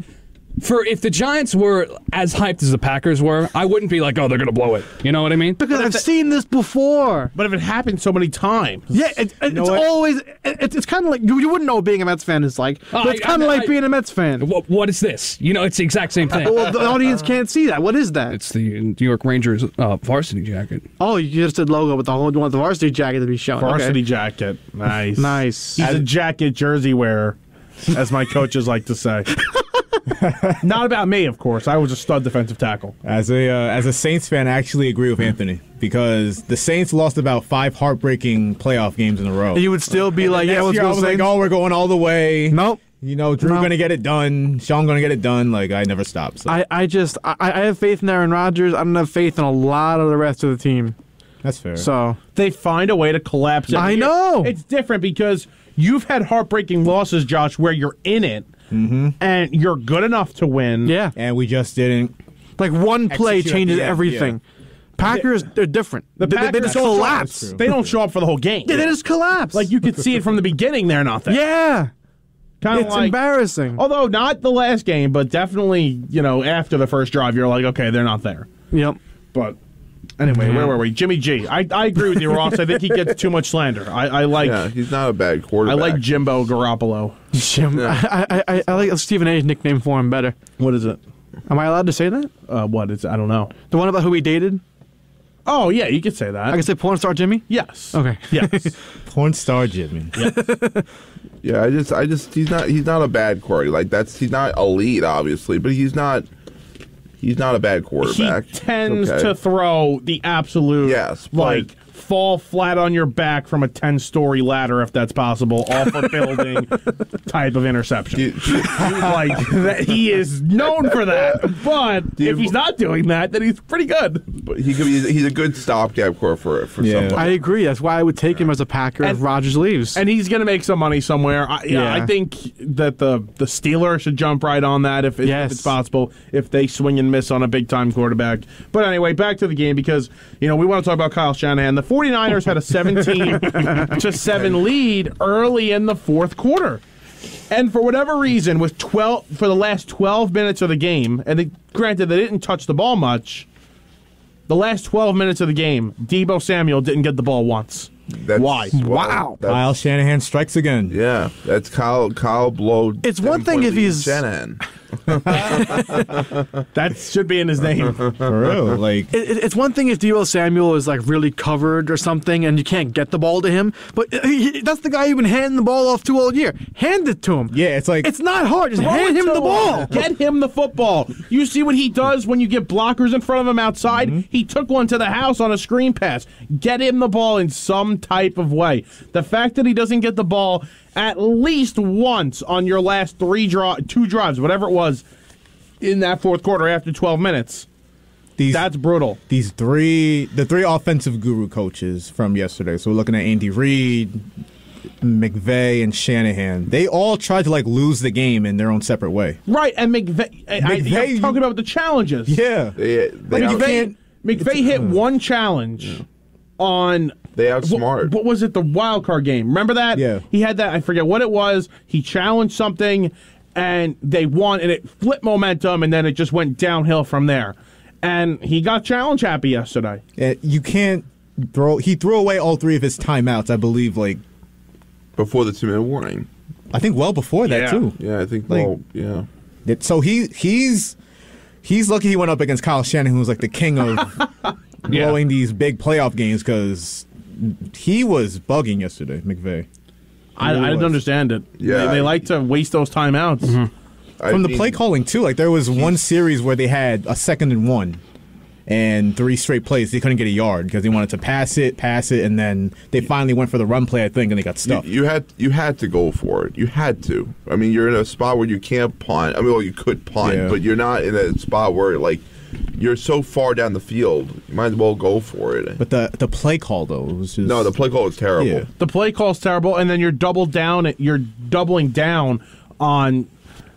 Speaker 8: if the Giants were as hyped as the Packers were, I wouldn't be like, oh, they're going to blow it. You know what I mean?
Speaker 5: Because I've seen this before.
Speaker 4: But if it happened so many times.
Speaker 5: Yeah, it's always... It's kind of like... You wouldn't know what being a Mets fan is like. But it's kind of like being a Mets fan.
Speaker 8: What is this? It's the exact same thing.
Speaker 5: Well, the audience can't see that. What is that?
Speaker 8: It's the New York Rangers varsity jacket.
Speaker 5: Oh, you just said logo, but you want the varsity jacket to be shown.
Speaker 4: Varsity jacket. Nice.
Speaker 5: Nice.
Speaker 4: He's a jacket jersey wearer, as my coaches like to say. Not about me, of course. I was a stud defensive tackle.
Speaker 6: As a Saints fan, I actually agree with Anthony because the Saints lost about 5 heartbreaking playoff games in a row.
Speaker 5: You would still be like, yeah, let's go
Speaker 6: I was
Speaker 5: Saints.
Speaker 6: like, oh, we're going all the way.
Speaker 5: Nope.
Speaker 6: Drew going to get it done. Sean going to get it done. Like, I never stop. So.
Speaker 5: I have faith in Aaron Rodgers. I don't have faith in a lot of the rest of the team.
Speaker 6: That's fair.
Speaker 5: So
Speaker 4: they find a way to collapse it.
Speaker 5: I know.
Speaker 4: It's different because you've had heartbreaking losses, Josh, where you're in it and you're good enough to win.
Speaker 5: Yeah.
Speaker 6: And we just didn't.
Speaker 5: Like, one play changes everything. Yeah. Packers, they're different.
Speaker 4: The Packers
Speaker 5: they just collapse.
Speaker 4: They don't show up for the whole game.
Speaker 5: Yeah, they just collapse.
Speaker 4: Like, you could see it from the beginning they're nothing.
Speaker 5: Yeah.
Speaker 4: It's
Speaker 5: embarrassing.
Speaker 4: Although not the last game, but definitely, after the first drive, you're like, okay, they're not there.
Speaker 5: Yep.
Speaker 4: But anyway, where were we? Jimmy G. I agree with you, Ross. I think he gets too much slander. I like.
Speaker 7: Yeah, he's not a bad quarterback.
Speaker 4: I like Jimbo Garoppolo.
Speaker 5: I like Stephen A's nickname for him better.
Speaker 4: What is it?
Speaker 5: Am I allowed to say that?
Speaker 4: What is it? I don't know.
Speaker 5: The one about who he dated?
Speaker 4: Oh, yeah, you could say that.
Speaker 5: I can say porn star Jimmy?
Speaker 4: Yes.
Speaker 5: Okay.
Speaker 4: Yes.
Speaker 6: Porn star Jimmy.
Speaker 7: Yeah, I just he's not a bad quarterback. Like he's not elite, obviously, but he's not a bad quarterback.
Speaker 4: He tends to throw the absolute fall flat on your back from a 10-story ladder, if that's possible, off a building type of interception. He is known for that. But if he's not doing that, then he's pretty good.
Speaker 7: But he's a good stopgap core for somebody.
Speaker 5: I agree. That's why I would take him as a Packer if Rodgers leaves.
Speaker 4: And he's going to make some money somewhere. I think that the Steelers should jump right on that if it's possible, if they swing and miss on a big-time quarterback. But anyway, back to the game, because we want to talk about Kyle Shanahan. The 49ers had a 17-7 lead early in the fourth quarter. And for whatever reason, for the last 12 minutes of the game, and granted they didn't touch the ball much, the last 12 minutes of the game, Deebo Samuel didn't get the ball once. Why?
Speaker 6: Wow. Kyle Shanahan strikes again.
Speaker 7: Yeah, that's Kyle Blow.
Speaker 5: It's one thing if he's
Speaker 7: Shanahan.
Speaker 4: That should be in his name.
Speaker 6: For real.
Speaker 5: It's one thing if Deebo Samuel is really covered or something and you can't get the ball to him, but that's the guy you've been handing the ball off to all year. Hand it to him.
Speaker 6: Yeah, it's
Speaker 5: not hard. Just hand him the ball.
Speaker 4: Get him the football. You see what he does when you get blockers in front of him outside? He took one to the house on a screen pass. Get him the ball in some type of way. The fact that he doesn't get the ball at least once on your last two drives, whatever it was, in that fourth quarter after 12 minutes, that's brutal.
Speaker 6: The three offensive guru coaches from yesterday, so we're looking at Andy Reid, McVay, and Shanahan. They all tried to lose the game in their own separate way.
Speaker 4: Right, and McVay talking about the challenges.
Speaker 6: Yeah.
Speaker 4: McVay hit one challenge on...
Speaker 7: They outsmart.
Speaker 4: What was it? The wild card game. Remember that?
Speaker 6: Yeah.
Speaker 4: He had that. I forget what it was. He challenged something, and they won, and it flipped momentum, and then it just went downhill from there. And he got challenge happy yesterday.
Speaker 6: You can't throw. He threw away all three of his timeouts, I believe.
Speaker 7: Before the 2-minute warning.
Speaker 6: I think well before that too.
Speaker 7: Yeah, I think. Yeah.
Speaker 6: So he's lucky he went up against Kyle Shanahan, who's the king of blowing these big playoff games, because he was bugging yesterday, McVay.
Speaker 4: I didn't understand it. Yeah, they like to waste those timeouts.
Speaker 6: From the play calling, too. There was one series where they had a 2nd and 1 and 3 straight plays. They couldn't get a yard because they wanted to pass it, and then they finally went for the run play, I think, and they got stuffed.
Speaker 7: You had to go for it. You had to. I mean, you're in a spot where you can't punt. I mean, well, you could punt, but you're not in a spot where, you're so far down the field, you might as well go for it.
Speaker 6: But the play call, though, was just...
Speaker 7: No, the play call was terrible.
Speaker 6: Yeah.
Speaker 4: The play call is terrible, and then you're doubling down on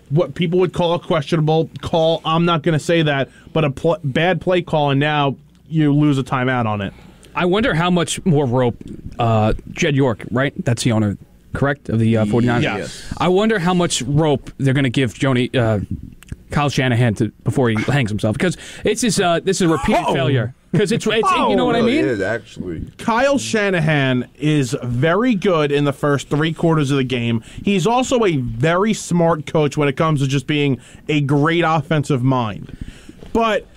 Speaker 4: what people would call a questionable call. I'm not going to say that, but a bad play call, and now you lose a timeout on it.
Speaker 8: I wonder how much more rope Jed York, right? That's the owner, correct, of the 49ers?
Speaker 4: Yes.
Speaker 8: I wonder how much rope they're going to give Kyle Shanahan before he hangs himself, because this is a repeated failure. Because it's you know what I mean?
Speaker 7: It is, actually.
Speaker 4: Kyle Shanahan is very good in the first 3 quarters of the game. He's also a very smart coach when it comes to just being a great offensive mind. But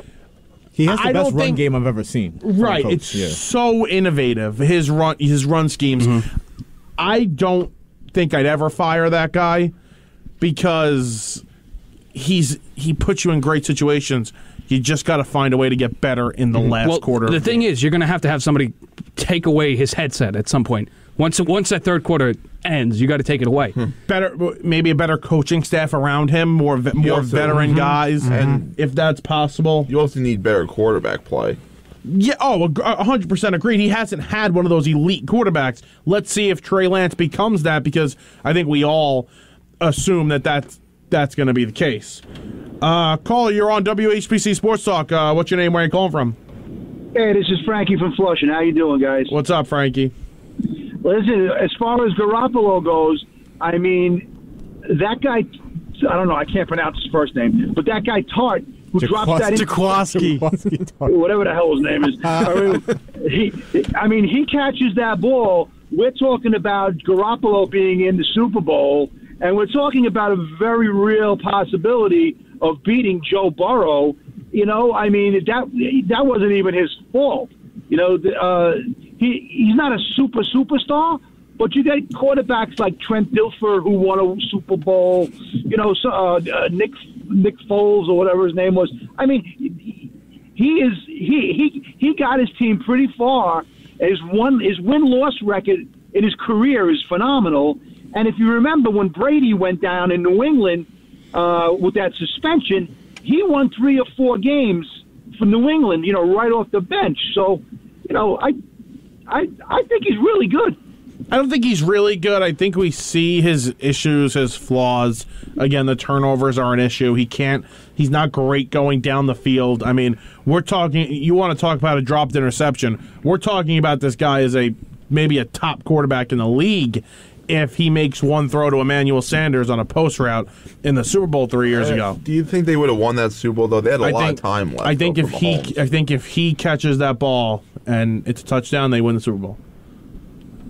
Speaker 6: he has the best run game I've ever seen.
Speaker 4: Right, it's so innovative. His run schemes. I don't think I'd ever fire that guy, because he puts you in great situations. You just got to find a way to get better in the last quarter.
Speaker 8: The thing is, you're going to have somebody take away his headset at some point. Once that third quarter ends, you got to take it away.
Speaker 4: Maybe a better coaching staff around him, more veteran guys, and if that's possible.
Speaker 7: You also need better quarterback play.
Speaker 4: Yeah, 100% agreed. He hasn't had one of those elite quarterbacks. Let's see if Trey Lance becomes that, because I think we all assume that's going to be the case. Caller, you're on WHPC Sports Talk. What's your name? Where are you calling from?
Speaker 10: Hey, this is Frankie from Flushing. How you doing, guys?
Speaker 4: What's up, Frankie?
Speaker 10: Listen, as far as Garoppolo goes, I mean, that guy, I don't know, I can't pronounce his first name, but that guy Tart, who drops that
Speaker 5: Jaquaski.
Speaker 10: Whatever the hell his name is. He catches that ball. We're talking about Garoppolo being in the Super Bowl, and we're talking about a very real possibility of beating Joe Burrow. That wasn't even his fault. He's not a superstar, but you get quarterbacks like Trent Dilfer, who won a Super Bowl. Nick Foles or whatever his name was. I mean, he got his team pretty far. His win-loss record in his career is phenomenal. And if you remember when Brady went down in New England with that suspension, he won 3 or 4 games for New England, right off the bench. So, I think he's really good.
Speaker 4: I don't think he's really good. I think we see his issues, his flaws. Again, the turnovers are an issue. He's not great going down the field. I mean, you want to talk about a dropped interception. We're talking about this guy as maybe a top quarterback in the league if he makes one throw to Emmanuel Sanders on a post route in the Super Bowl 3 years ago.
Speaker 7: Do you think they would have won that Super Bowl, though? They had a lot of time left.
Speaker 4: I think if he catches that ball and it's a touchdown, they win the Super Bowl.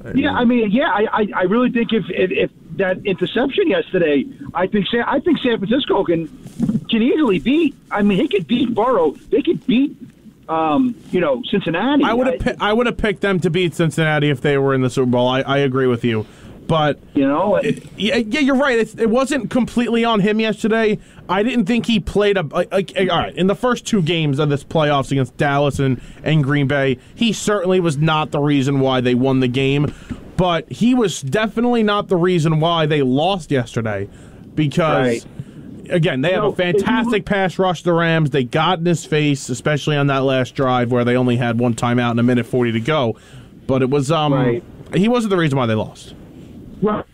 Speaker 10: I really think if that interception yesterday, I think San Francisco can easily beat. I mean, he could beat Burrow. They could beat Cincinnati.
Speaker 4: I would have picked them to beat Cincinnati if they were in the Super Bowl. I agree with you. But you're right. It wasn't completely on him yesterday. I didn't think he played all right, in the first 2 games of this playoffs against Dallas and Green Bay. He certainly was not the reason why they won the game, but he was definitely not the reason why they lost yesterday. Because again, they have a fantastic pass rush. The Rams, they got in his face, especially on that last drive where they only had 1 timeout and 1:40 to go. But it was he wasn't the reason why they lost.
Speaker 10: Right.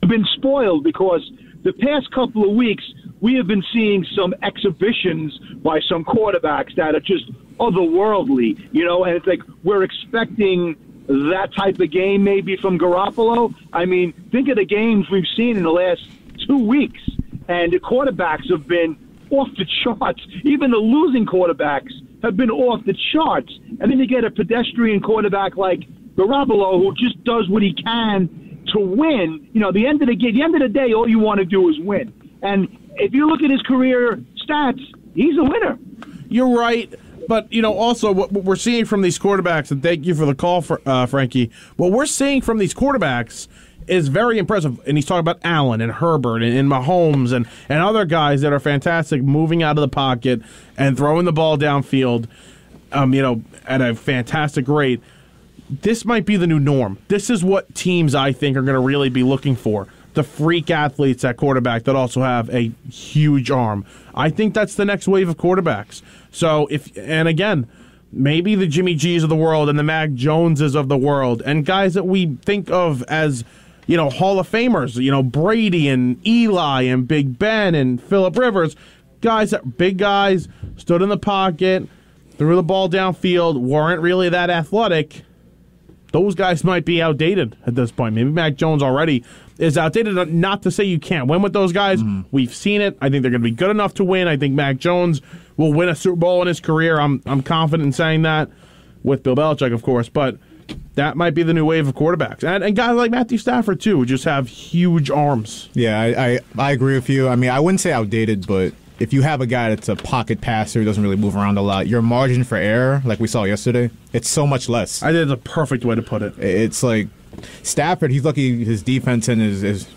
Speaker 10: We've been spoiled because the past couple of weeks we have been seeing some exhibitions by some quarterbacks that are just otherworldly, and it's like we're expecting that type of game maybe from Garoppolo. I mean, think of the games we've seen in the last 2 weeks, and the quarterbacks have been off the charts. Even the losing quarterbacks have been off the charts. And then you get a pedestrian quarterback like Garoppolo who just does what he can to win. At the end of the day, all you want to do is win. And if you look at his career stats, he's a winner.
Speaker 4: You're right. But, also what we're seeing from these quarterbacks, and thank you for the call, Frankie, what we're seeing from these quarterbacks is very impressive. And he's talking about Allen and Herbert and Mahomes and other guys that are fantastic moving out of the pocket and throwing the ball downfield, at a fantastic rate. This might be the new norm. This is what teams, I think, are going to really be looking for. The freak athletes at quarterback that also have a huge arm. I think that's the next wave of quarterbacks. So, again, maybe the Jimmy G's of the world and the Mac Joneses of the world and guys that we think of as, Hall of Famers, Brady and Eli and Big Ben and Phillip Rivers, big guys, stood in the pocket, threw the ball downfield, weren't really that athletic. Those guys might be outdated at this point. Maybe Mac Jones already is outdated. Not to say you can't win with those guys. Mm-hmm. We've seen it. I think they're going to be good enough to win. I think Mac Jones will win a Super Bowl in his career. I'm confident in saying that, with Bill Belichick, of course. But that might be the new wave of quarterbacks. And guys like Matthew Stafford, too, who just have huge arms.
Speaker 6: Yeah, I agree with you. I mean, I wouldn't say outdated, but if you have a guy that's a pocket passer, doesn't really move around a lot, your margin for error, like we saw yesterday, it's so much less.
Speaker 4: I think it's a perfect way to put it.
Speaker 6: It's like Stafford, he's lucky his defense and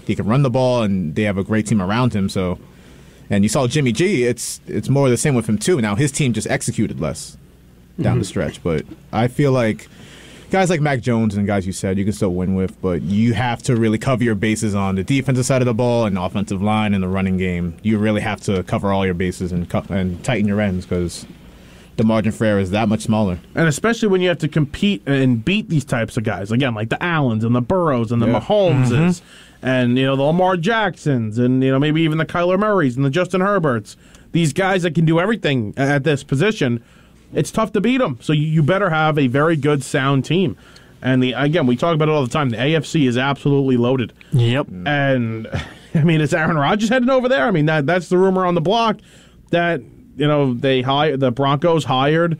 Speaker 6: he can run the ball, and they have a great team around him. So, and you saw Jimmy G, it's more the same with him too. Now his team just executed less down the stretch, but I feel like guys like Mac Jones and guys you said you can still win with, but you have to really cover your bases on the defensive side of the ball and the offensive line and the running game. You really have to cover all your bases and tighten your ends because the margin for error is that much smaller.
Speaker 4: And especially when you have to compete and beat these types of guys. Again, like the Allens and the Burrows and the Mahomeses and, the Lamar Jacksons and, maybe even the Kyler Murrays and the Justin Herberts. These guys that can do everything at this position, it's tough to beat them. So you better have a very good, sound team. And again, we talk about it all the time. The AFC is absolutely loaded.
Speaker 5: Yep.
Speaker 4: And, is Aaron Rodgers heading over there? That's the rumor on the block that, the Broncos hired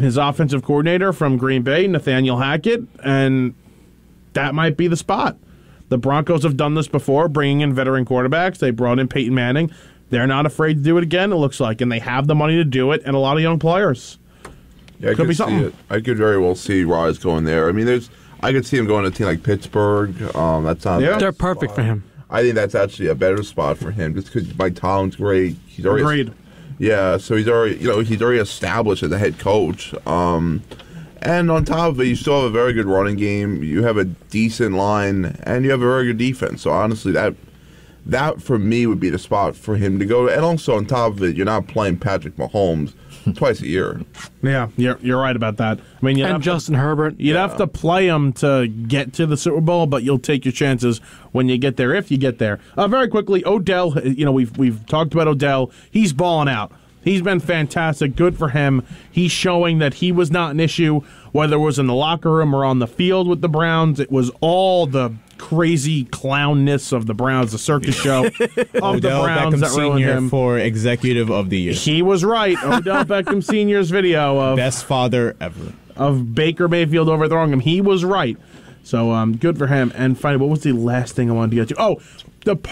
Speaker 4: his offensive coordinator from Green Bay, Nathaniel Hackett, and that might be the spot. The Broncos have done this before, bringing in veteran quarterbacks. They brought in Peyton Manning. They're not afraid to do it again, it looks like, and they have the money to do it and a lot of young players.
Speaker 7: Yeah,
Speaker 4: could be something.
Speaker 7: See it. I could very well see Rodgers going there. I could see him going to a team like Pittsburgh. That's not.
Speaker 5: Yeah, they're perfect for him.
Speaker 7: I think that's actually a better spot for him, just because Mike Tomlin's great. He's already
Speaker 4: Agreed.
Speaker 7: Yeah, so he's already established as a head coach. And on top of it, you still have a very good running game. You have a decent line, and you have a very good defense. So honestly, that for me would be the spot for him to go. And also on top of it, you're not playing Patrick Mahomes twice a year.
Speaker 4: Yeah, you're right about that.
Speaker 5: And Justin Herbert.
Speaker 4: You'd have to play him to get to the Super Bowl, but you'll take your chances when you get there, if you get there. Very quickly, Odell. We've talked about Odell. He's balling out. He's been fantastic. Good for him. He's showing that he was not an issue, whether it was in the locker room or on the field with the Browns. It was all the crazy clownness of the Browns, the circus show of
Speaker 6: Odell
Speaker 4: the Browns
Speaker 6: Beckham
Speaker 4: that ruined
Speaker 6: Sr.
Speaker 4: him.
Speaker 6: for Executive of the Year.
Speaker 4: He was right. Odell Beckham Sr.'s video of
Speaker 6: best father ever
Speaker 4: of Baker Mayfield overthrowing him. He was right. So good for him. And finally, what was the last thing I wanted to get to? Oh,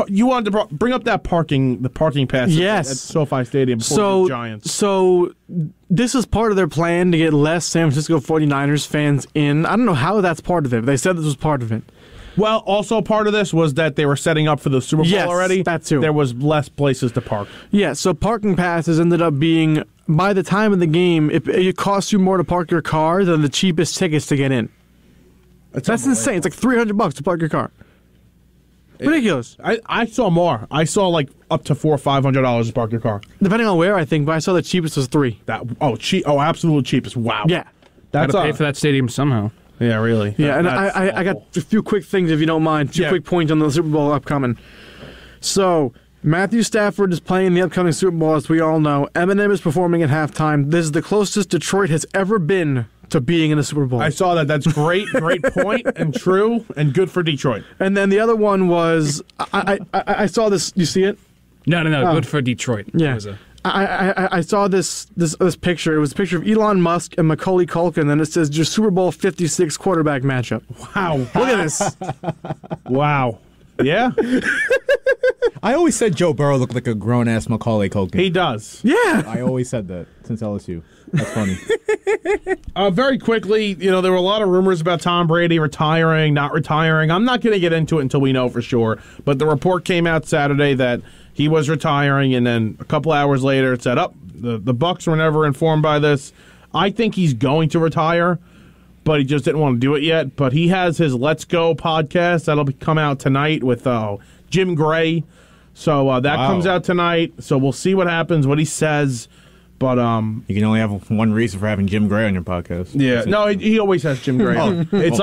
Speaker 4: you wanted to bring up that parking pass at SoFi Stadium before the Giants.
Speaker 5: So this is part of their plan to get less San Francisco 49ers fans in. I don't know how that's part of it, but they said this was part of it.
Speaker 4: Well, also part of this was that they were setting up for the Super Bowl already.
Speaker 5: That too.
Speaker 4: There was less places to park.
Speaker 5: Yeah, so parking passes ended up being, by the time of the game, it costs you more to park your car than the cheapest tickets to get in. That's insane. It's like $300 to park your car. Ridiculous.
Speaker 4: I saw more. I saw like up to $400 or $500 to park your car.
Speaker 5: Depending on where, I think, but I saw the cheapest was $3.
Speaker 4: Cheap. Oh, absolute cheapest. Wow.
Speaker 5: Yeah.
Speaker 8: That's pay for that stadium somehow.
Speaker 4: Yeah, really.
Speaker 5: Yeah, and I got a few quick things, if you don't mind. Two quick points on the Super Bowl upcoming. So, Matthew Stafford is playing the upcoming Super Bowl, as we all know. Eminem is performing at halftime. This is the closest Detroit has ever been to being in a Super Bowl.
Speaker 4: I saw that. That's great point and true and good for Detroit.
Speaker 5: And then the other one was, I saw this. You see it?
Speaker 8: No. Good for Detroit.
Speaker 5: Yeah. I saw this picture. It was a picture of Elon Musk and Macaulay Culkin, and it says your Super Bowl 56 quarterback matchup.
Speaker 4: Wow.
Speaker 5: Look at this.
Speaker 4: Wow. Yeah.
Speaker 6: I always said Joe Burrow looked like a grown-ass Macaulay Culkin.
Speaker 4: He does.
Speaker 5: Yeah.
Speaker 6: I always said that since LSU. That's funny.
Speaker 4: Very quickly, there were a lot of rumors about Tom Brady retiring, not retiring. I'm not going to get into it until we know for sure. But the report came out Saturday that he was retiring, and then a couple hours later it said, the Bucs were never informed by this. I think he's going to retire, but he just didn't want to do it yet. But he has his Let's Go podcast. That'll come out tonight with Jim Gray. So that comes out tonight. So we'll see what happens, what he says. But
Speaker 6: you can only have one reason for having Jim Gray on your podcast.
Speaker 4: Yeah, no, he always has Jim Gray. It's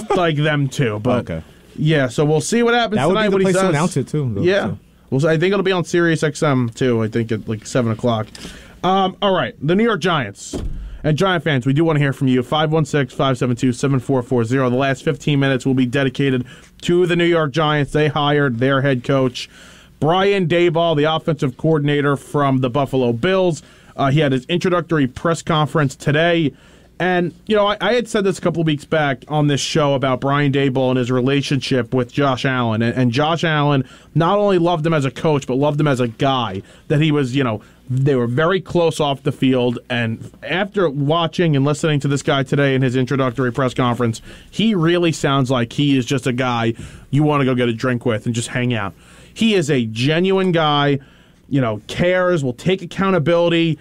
Speaker 4: like them too. But yeah, so we'll see what happens tonight.
Speaker 6: That would be the place to announce it too. Though,
Speaker 4: yeah, well, I think it'll be on Sirius XM too. I think at like 7:00. All right, the New York Giants and Giant fans, we do want to hear from you. 516-572-7440. The last 15 minutes will be dedicated to the New York Giants. They hired their head coach, Brian Daboll, the offensive coordinator from the Buffalo Bills. He had his introductory press conference today. And, I had said this a couple of weeks back on this show about Brian Daboll and his relationship with Josh Allen. And Josh Allen not only loved him as a coach, but loved him as a guy. That he was, they were very close off the field. And after watching and listening to this guy today in his introductory press conference, he really sounds like he is just a guy you want to go get a drink with and just hang out. He is a genuine guy. Cares, will take accountability.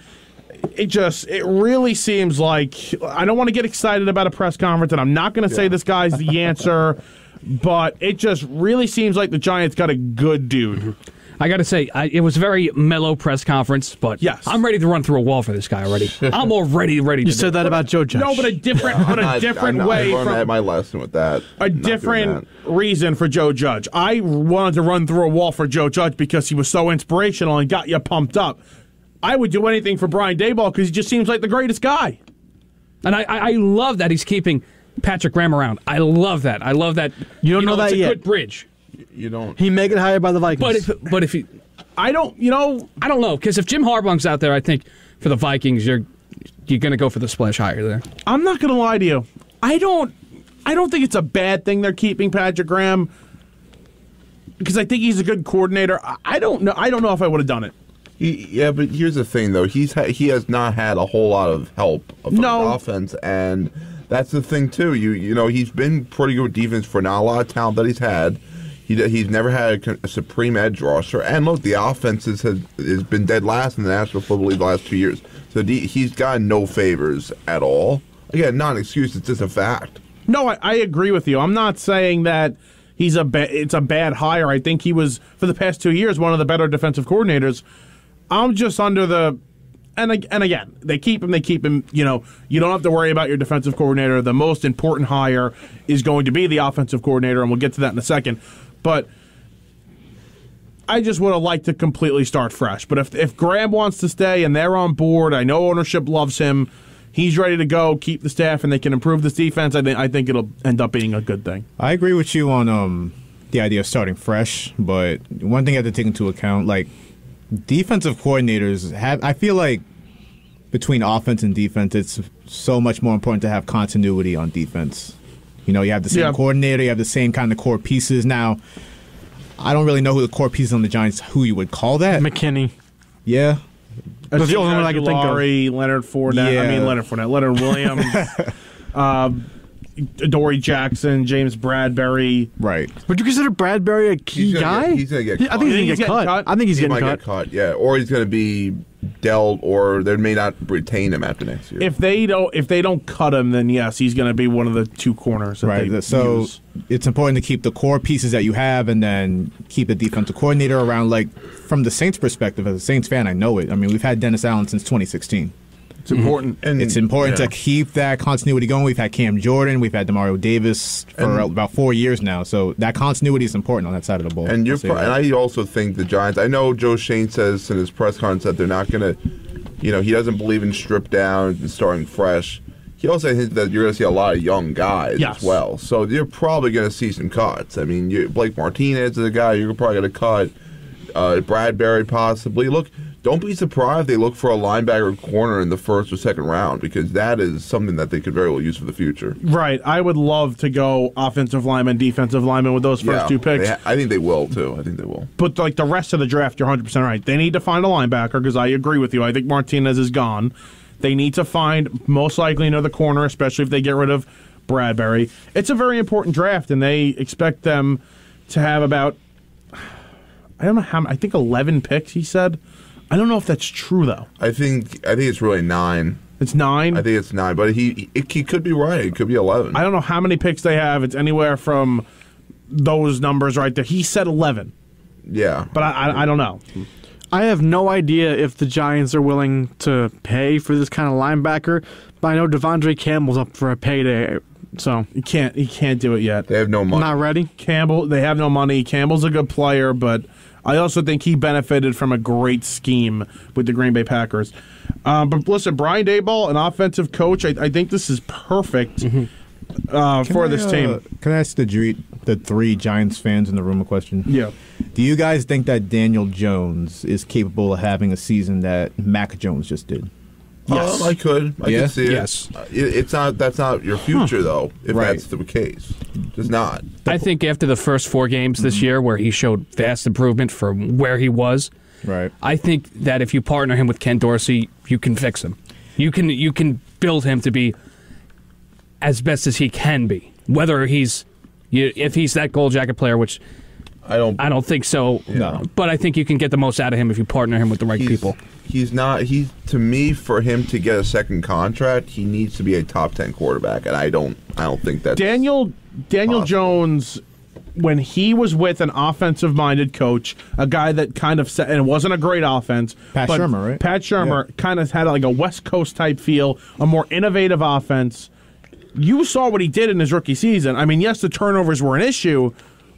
Speaker 4: it really seems like I don't want to get excited about a press conference, and I'm not going to say this guy's the answer, but it just really seems like the Giants got a good dude.
Speaker 8: I got to say, it was a very mellow press conference, but
Speaker 4: yes.
Speaker 8: I'm ready to run through a wall for this guy already. I'm already ready.
Speaker 5: You said that about Joe Judge.
Speaker 4: No, but a different way.
Speaker 7: I learned my lesson with that.
Speaker 4: A different reason for Joe Judge. I wanted to run through a wall for Joe Judge because he was so inspirational and got you pumped up. I would do anything for Brian Daboll because he just seems like the greatest guy.
Speaker 8: And I love that he's keeping Patrick Graham around. I love that.
Speaker 5: You don't know that
Speaker 8: it's
Speaker 5: yet.
Speaker 8: a good bridge.
Speaker 7: You don't.
Speaker 5: He may get hired by the Vikings.
Speaker 8: But if he, I don't know because if Jim Harbaugh's out there, I think for the Vikings you're going to go for the splash hire there.
Speaker 4: I'm not going to lie to you. I don't think it's a bad thing they're keeping Patrick Graham because I think he's a good coordinator. I don't know if I would have done it.
Speaker 7: Yeah, but here's the thing, though. He has not had a whole lot of help from the offense, and that's the thing too. You know he's been pretty good with defense for not a lot of talent that he's had. He's never had a supreme edge rusher, and look, the offense has been dead last in the National Football League the last 2 years. So he's gotten no favors at all. Again, not an excuse; it's just a fact.
Speaker 4: No, I agree with you. I'm not saying that it's a bad hire. I think he was for the past 2 years one of the better defensive coordinators. I'm just under the, and again, they keep him. You know, you don't have to worry about your defensive coordinator. The most important hire is going to be the offensive coordinator, and we'll get to that in a second. But I just would have liked to completely start fresh. But if Graham wants to stay and they're on board, I know ownership loves him. He's ready to go, keep the staff, and they can improve this defense. I think it'll end up being a good thing.
Speaker 6: I agree with you on the idea of starting fresh, but one thing you have to take into account, like, defensive coordinators I feel like between offense and defense, it's so much more important to have continuity on defense. You know, you have the same coordinator, you have the same kind of core pieces. Now, I don't really know who the core pieces on the Giants, who you would call that.
Speaker 5: McKinney.
Speaker 6: Yeah.
Speaker 5: That's the only one I can think of.
Speaker 4: Leonard Fournette.
Speaker 6: Yeah.
Speaker 4: I mean, Leonard Fournette. Leonard Williams. Dory Jackson, James Bradbury.
Speaker 6: Right.
Speaker 5: Would you consider Bradbury a key guy?
Speaker 7: He's going to get cut.
Speaker 5: I think he's going to get cut. I think he's getting
Speaker 7: might
Speaker 5: cut.
Speaker 7: Get cut, yeah. Or he's going to be dealt, or they may not retain him after next year.
Speaker 4: If they don't cut him, then yes, he's going to be one of the two corners. That
Speaker 6: so
Speaker 4: use.
Speaker 6: It's important to keep the core pieces that you have, and then keep the defensive coordinator around. Like from the Saints' perspective, as a Saints fan, I know it. I mean, we've had Dennis Allen since 2016.
Speaker 4: It's important.
Speaker 7: And
Speaker 6: it's important to keep that continuity going. We've had Cam Jordan. We've had Demario Davis for about 4 years now. So that continuity is important on that side of the ball.
Speaker 7: And and I also think the Giants, I know Joe Shane says in his press conference that they're not going to, he doesn't believe in strip down and starting fresh. He also hinted that you're going to see a lot of young guys as well. So you're probably going to see some cuts. I mean, Blake Martinez is a guy you're probably going to cut. Bradbury possibly. Look, don't be surprised if they look for a linebacker corner in the first or second round, because that is something that they could very well use for the future.
Speaker 4: Right. I would love to go offensive lineman, defensive lineman with those first two picks.
Speaker 7: I think they will, too. I think they will.
Speaker 4: But like the rest of the draft, you're 100% right. They need to find a linebacker, because I agree with you. I think Martinez is gone. They need to find, most likely, another corner, especially if they get rid of Bradbury. It's a very important draft, and they expect them to have about, I don't know how, I think 11 picks, he said. I don't know if that's true, though.
Speaker 7: I think it's really 9.
Speaker 4: It's 9?
Speaker 7: I think it's 9, but he could be right. It could be 11.
Speaker 4: I don't know how many picks they have. It's anywhere from those numbers right there. He said 11.
Speaker 7: Yeah.
Speaker 4: But I don't know.
Speaker 5: I have no idea if the Giants are willing to pay for this kind of linebacker, but I know Devondre Campbell's up for a payday, so
Speaker 4: he can't do it yet.
Speaker 7: They have no money.
Speaker 5: Not ready.
Speaker 4: Campbell, they have no money. Campbell's a good player, but I also think he benefited from a great scheme with the Green Bay Packers. But listen, Brian Daboll, an offensive coach, I think this is perfect for this team.
Speaker 6: Can I ask the three Giants fans in the room a question?
Speaker 4: Yeah.
Speaker 6: Do you guys think that Daniel Jones is capable of having a season that Mac Jones just did?
Speaker 4: Yes.
Speaker 7: I could see it.
Speaker 8: Yes.
Speaker 7: That's not your future, though, if that's the case. It's not.
Speaker 8: I think after the first 4 games this year, where he showed vast improvement from where he was,
Speaker 6: right.
Speaker 8: I think that if you partner him with Ken Dorsey, you can fix him. You can build him to be as best as he can be. Whether if he's that gold jacket player, which
Speaker 7: I don't
Speaker 8: think so.
Speaker 6: No.
Speaker 8: But I think you can get the most out of him if you partner him with the right people.
Speaker 7: He's not. To me, for him to get a second contract, he needs to be a top 10 quarterback, and I don't think that's
Speaker 4: Daniel Jones. When he was with an offensive-minded coach, a guy that kind of said, and it wasn't a great offense.
Speaker 6: Pat Shurmur, right?
Speaker 4: Pat Shurmur kind of had like a West Coast type feel, a more innovative offense. You saw what he did in his rookie season. I mean, yes, the turnovers were an issue,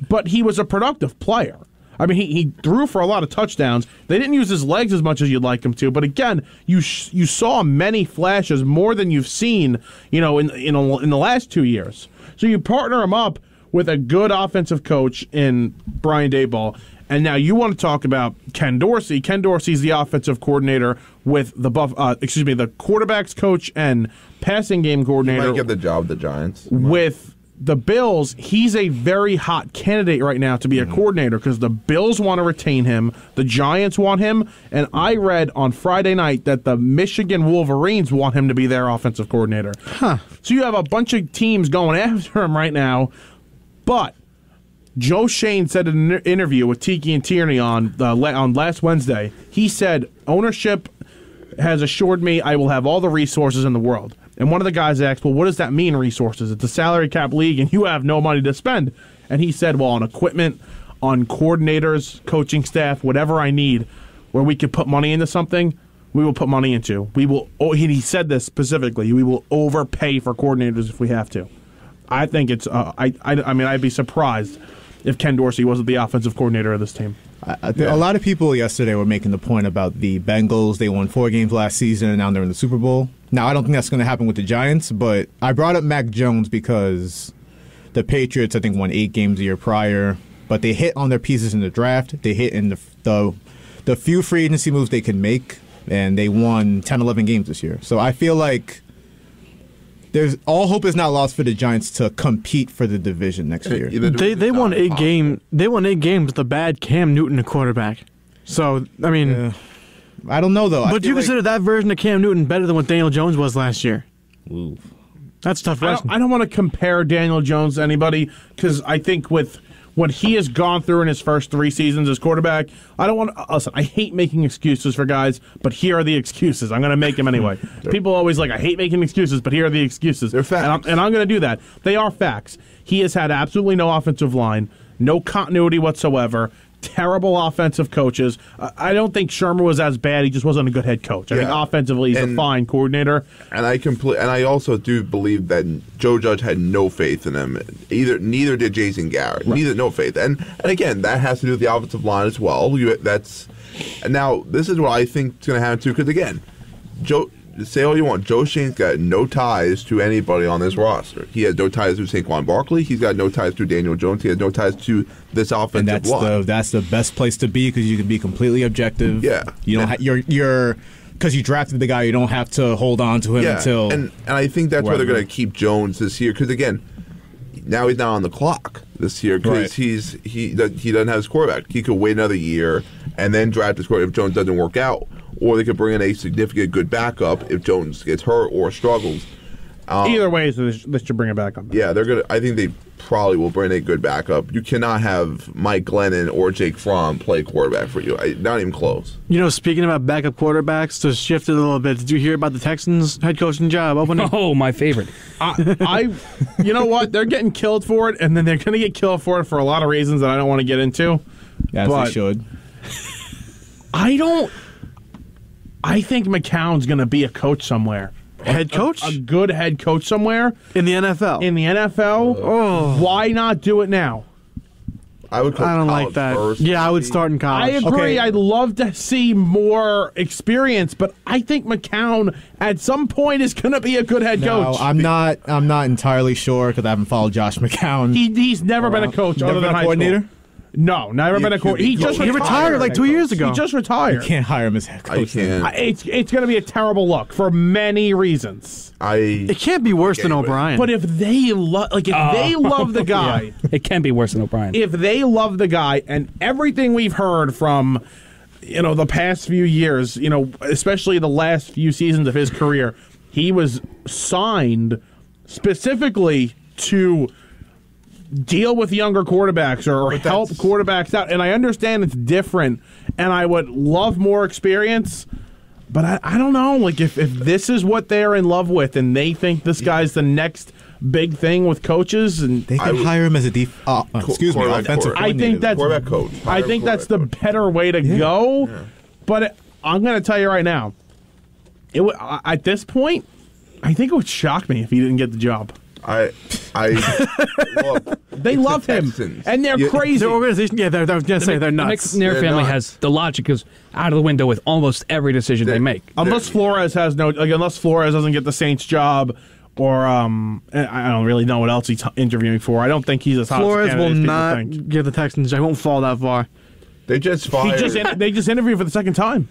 Speaker 4: but he was a productive player. I mean, he threw for a lot of touchdowns. They didn't use his legs as much as you'd like him to, but again, you saw many flashes, more than you've seen, in the last 2 years. So you partner him up with a good offensive coach in Brian Daboll, and now you want to talk about Ken Dorsey. Ken Dorsey's the offensive coordinator with the quarterbacks coach and passing game coordinator.
Speaker 7: He might get the job with the Giants.
Speaker 4: With the Bills, he's a very hot candidate right now to be a coordinator because the Bills want to retain him, the Giants want him, and I read on Friday night that the Michigan Wolverines want him to be their offensive coordinator.
Speaker 5: Huh.
Speaker 4: So you have a bunch of teams going after him right now. But Joe Shane said in an interview with Tiki and Tierney on last Wednesday, he said, ownership has assured me I will have all the resources in the world. And one of the guys asked, well, what does that mean, resources? It's a salary cap league, and you have no money to spend. And he said, well, on equipment, on coordinators, coaching staff, whatever I need, where we could put money into something, we will put money into. We will. He said this specifically. We will overpay for coordinators if we have to. I think it's. I'd be surprised if Ken Dorsey wasn't the offensive coordinator of this team.
Speaker 6: A lot of people yesterday were making the point about the Bengals. They won 4 games last season, and now they're in the Super Bowl. Now, I don't think that's going to happen with the Giants, but I brought up Mac Jones because the Patriots, I think, won 8 games a year prior, but they hit on their pieces in the draft. They hit in the few free agency moves they could make, and they won 10, 11 games this year. So I feel like all hope is not lost for the Giants to compete for the division next year.
Speaker 5: They won 8 games. They won 8 games with a bad Cam Newton at quarterback. So I mean,
Speaker 6: I don't know though.
Speaker 5: But do you consider that version of Cam Newton better than what Daniel Jones was last year?
Speaker 6: Ooh.
Speaker 5: That's tough.
Speaker 4: I don't want to compare Daniel Jones to anybody because I think with what he has gone through in his first 3 seasons as quarterback, I don't want to. Listen, I hate making excuses for guys, but here are the excuses. I'm going to make them anyway. People always I hate making excuses, but here are the excuses.
Speaker 7: They're facts.
Speaker 4: And I'm going to do that. They are facts. He has had absolutely no offensive line, no continuity whatsoever, terrible offensive coaches. I don't think Shurmur was as bad. He just wasn't a good head coach. I think offensively, he's a fine coordinator.
Speaker 7: And I also do believe that Joe Judge had no faith in him. Neither did Jason Garrett. Right. No faith. And again, that has to do with the offensive line as well. And now this is what I think is going to happen too. Because again, say all you want, Joe Shane's got no ties to anybody on this roster. He has no ties to Saquon Barkley. He's got no ties to Daniel Jones. He has no ties to this offensive line.
Speaker 6: That's the best place to be because you can be completely objective.
Speaker 7: Yeah,
Speaker 6: you don't. You're because you drafted the guy. You don't have to hold on to him until.
Speaker 7: And I think that's where they're going to keep Jones this year because again, now he's not on the clock this year because he doesn't have his quarterback. He could wait another year and then draft his quarterback if Jones doesn't work out. Or they could bring in a significant good backup if Jones gets hurt or struggles.
Speaker 4: Either way, they should bring a backup.
Speaker 7: Yeah, they're gonna. I think they probably will bring a good backup. You cannot have Mike Glennon or Jake Fromm play quarterback for you. Not even close.
Speaker 5: Speaking about backup quarterbacks, to shift it a little bit, did you hear about the Texans head coaching job opening?
Speaker 8: Oh, my favorite.
Speaker 4: You know what? They're getting killed for it, and then they're going to get killed for it for a lot of reasons that I don't want to get into.
Speaker 6: Yes, they should.
Speaker 4: I think McCown's going to be a coach somewhere.
Speaker 5: Head coach?
Speaker 4: A good head coach somewhere.
Speaker 5: In the NFL?
Speaker 4: In the NFL?
Speaker 5: Oh.
Speaker 4: Why not do it now?
Speaker 7: I don't
Speaker 5: like that.
Speaker 7: First.
Speaker 5: Yeah, I would start in college.
Speaker 4: I agree. Okay. I'd love to see more experience, but I think McCown at some point is going to be a good head coach.
Speaker 6: I'm not entirely sure because I haven't followed Josh McCown.
Speaker 4: He's never been a coach other than high
Speaker 6: coordinator?
Speaker 4: School. No, never been a coach. He
Speaker 5: retired like 2 years ago.
Speaker 4: He just retired.
Speaker 6: You can't hire him as head coach.
Speaker 4: It's going to be a terrible look for many reasons.
Speaker 5: It can't be worse than O'Brien.
Speaker 4: But if they love the guy,
Speaker 8: yeah, it can be worse than O'Brien.
Speaker 4: If they love the guy and everything we've heard from the past few years, especially the last few seasons of his career, he was signed specifically to deal with younger quarterbacks or help quarterbacks out. And I understand it's different, and I would love more experience. But I don't know. Like, if this is what they're in love with and they think this guy's the next big thing with coaches, and
Speaker 6: they can hire him as a offensive coordinator.
Speaker 4: I think that's
Speaker 7: quarterback coach.
Speaker 4: I think that's the better way to go. Yeah. But I'm going to tell you right now, at this point, I think it would shock me if he didn't get the job.
Speaker 7: Look,
Speaker 4: they love him, and they're crazy.
Speaker 5: Their organization, they're nuts. The
Speaker 8: McNair family has the logic goes out of the window with almost every decision they make.
Speaker 4: Unless Flores doesn't get the Saints job, or I don't really know what else he's interviewing for. I don't think he's as hot.
Speaker 5: Flores will not give the Texans. I won't fall that far.
Speaker 7: They just fired.
Speaker 4: They just interviewed for the second time.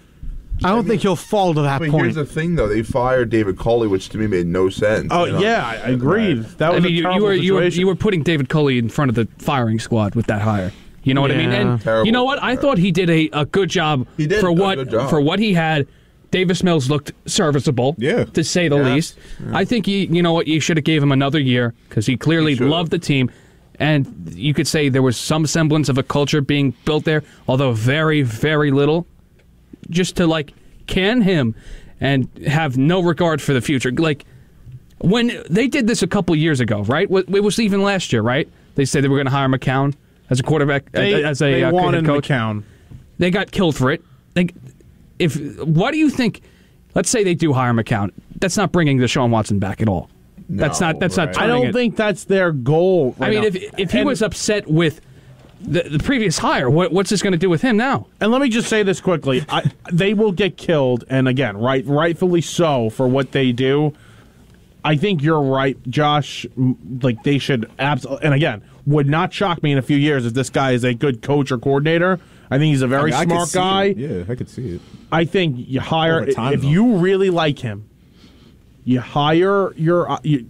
Speaker 5: I don't think he'll fall to that point.
Speaker 7: Here's the thing, though. They fired David Culley, which to me made no sense.
Speaker 4: Oh, yeah, I agreed. That was a terrible situation.
Speaker 8: You were putting David Culley in front of the firing squad with that hire. You know what I mean? And
Speaker 7: terrible.
Speaker 8: You know what? I thought he did a good job for what he had. Davis Mills looked serviceable, to say the least. Yeah. I think you should have gave him another year because he clearly loved the team. And you could say there was some semblance of a culture being built there, although very, very little. Just to can him and have no regard for the future. Like when they did this a couple years ago, right? It was even last year, right? They said they were going to hire McCown as a quarterback, as a
Speaker 4: wanted
Speaker 8: coach.
Speaker 4: McCown.
Speaker 8: They got killed for it. What do you think? Let's say they do hire McCown. That's not bringing Deshaun Watson back at all.
Speaker 7: No,
Speaker 8: that's not.
Speaker 4: I don't think that's their goal.
Speaker 8: Right now. If he was upset with the previous hire, what's this going to do with him now?
Speaker 4: And let me just say this quickly. They will get killed, and again, rightfully so for what they do. I think you're right, Josh. They should absolutely, and again, would not shock me in a few years if this guy is a good coach or coordinator. I think he's a very smart guy.
Speaker 6: Yeah, I could see it.
Speaker 4: I think you hire, if you really like him, you hire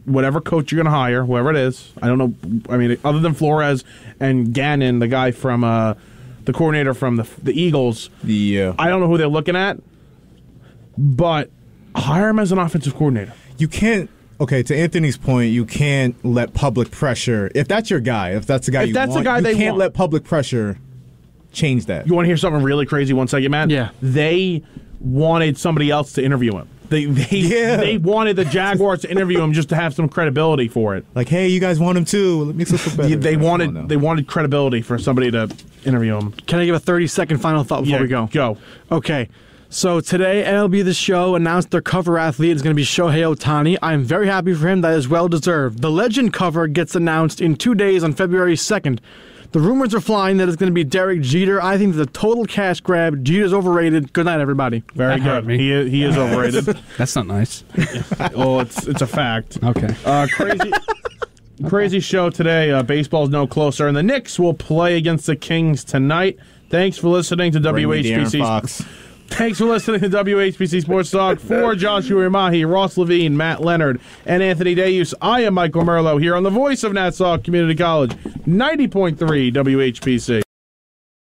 Speaker 4: whatever coach you're going to hire, whoever it is. I don't know. I mean, other than Flores and Gannon, the guy from the coordinator from the Eagles. I don't know who they're looking at, but hire him as an offensive coordinator.
Speaker 6: You can't. Okay, to Anthony's point, you can't let public pressure. If that's your guy, if that's the guy you can't let public pressure change that.
Speaker 4: You want to hear something really crazy? 1 second, Matt.
Speaker 5: Yeah.
Speaker 4: They wanted somebody else to interview him. They wanted the Jaguars to interview him just to have some credibility for it.
Speaker 6: Like, hey, you guys want him too? Let me feel better.
Speaker 4: They wanted credibility for somebody to interview him.
Speaker 5: Can I give a 30-second final thought before we go?
Speaker 4: Go.
Speaker 5: Okay. So today, MLB The Show announced their cover athlete is going to be Shohei Ohtani. I'm very happy for him. That is well-deserved. The Legend cover gets announced in 2 days on February 2nd. The rumors are flying that it's going to be Derek Jeter. I think it's a total cash grab. Jeter's overrated. Good night, everybody.
Speaker 4: Very good. He is overrated.
Speaker 8: That's not nice.
Speaker 4: Well, it's a fact.
Speaker 8: Okay.
Speaker 4: Crazy show today. Baseball's no closer, and the Knicks will play against the Kings tonight. Thanks for listening to WHPC. Thanks for listening to WHPC Sports Talk. For Joshua Umahi, Ross Levine, Matt Leonard, and Anthony Deus, I am Michael Merlo here on the voice of Nassau Community College, 90.3 WHPC.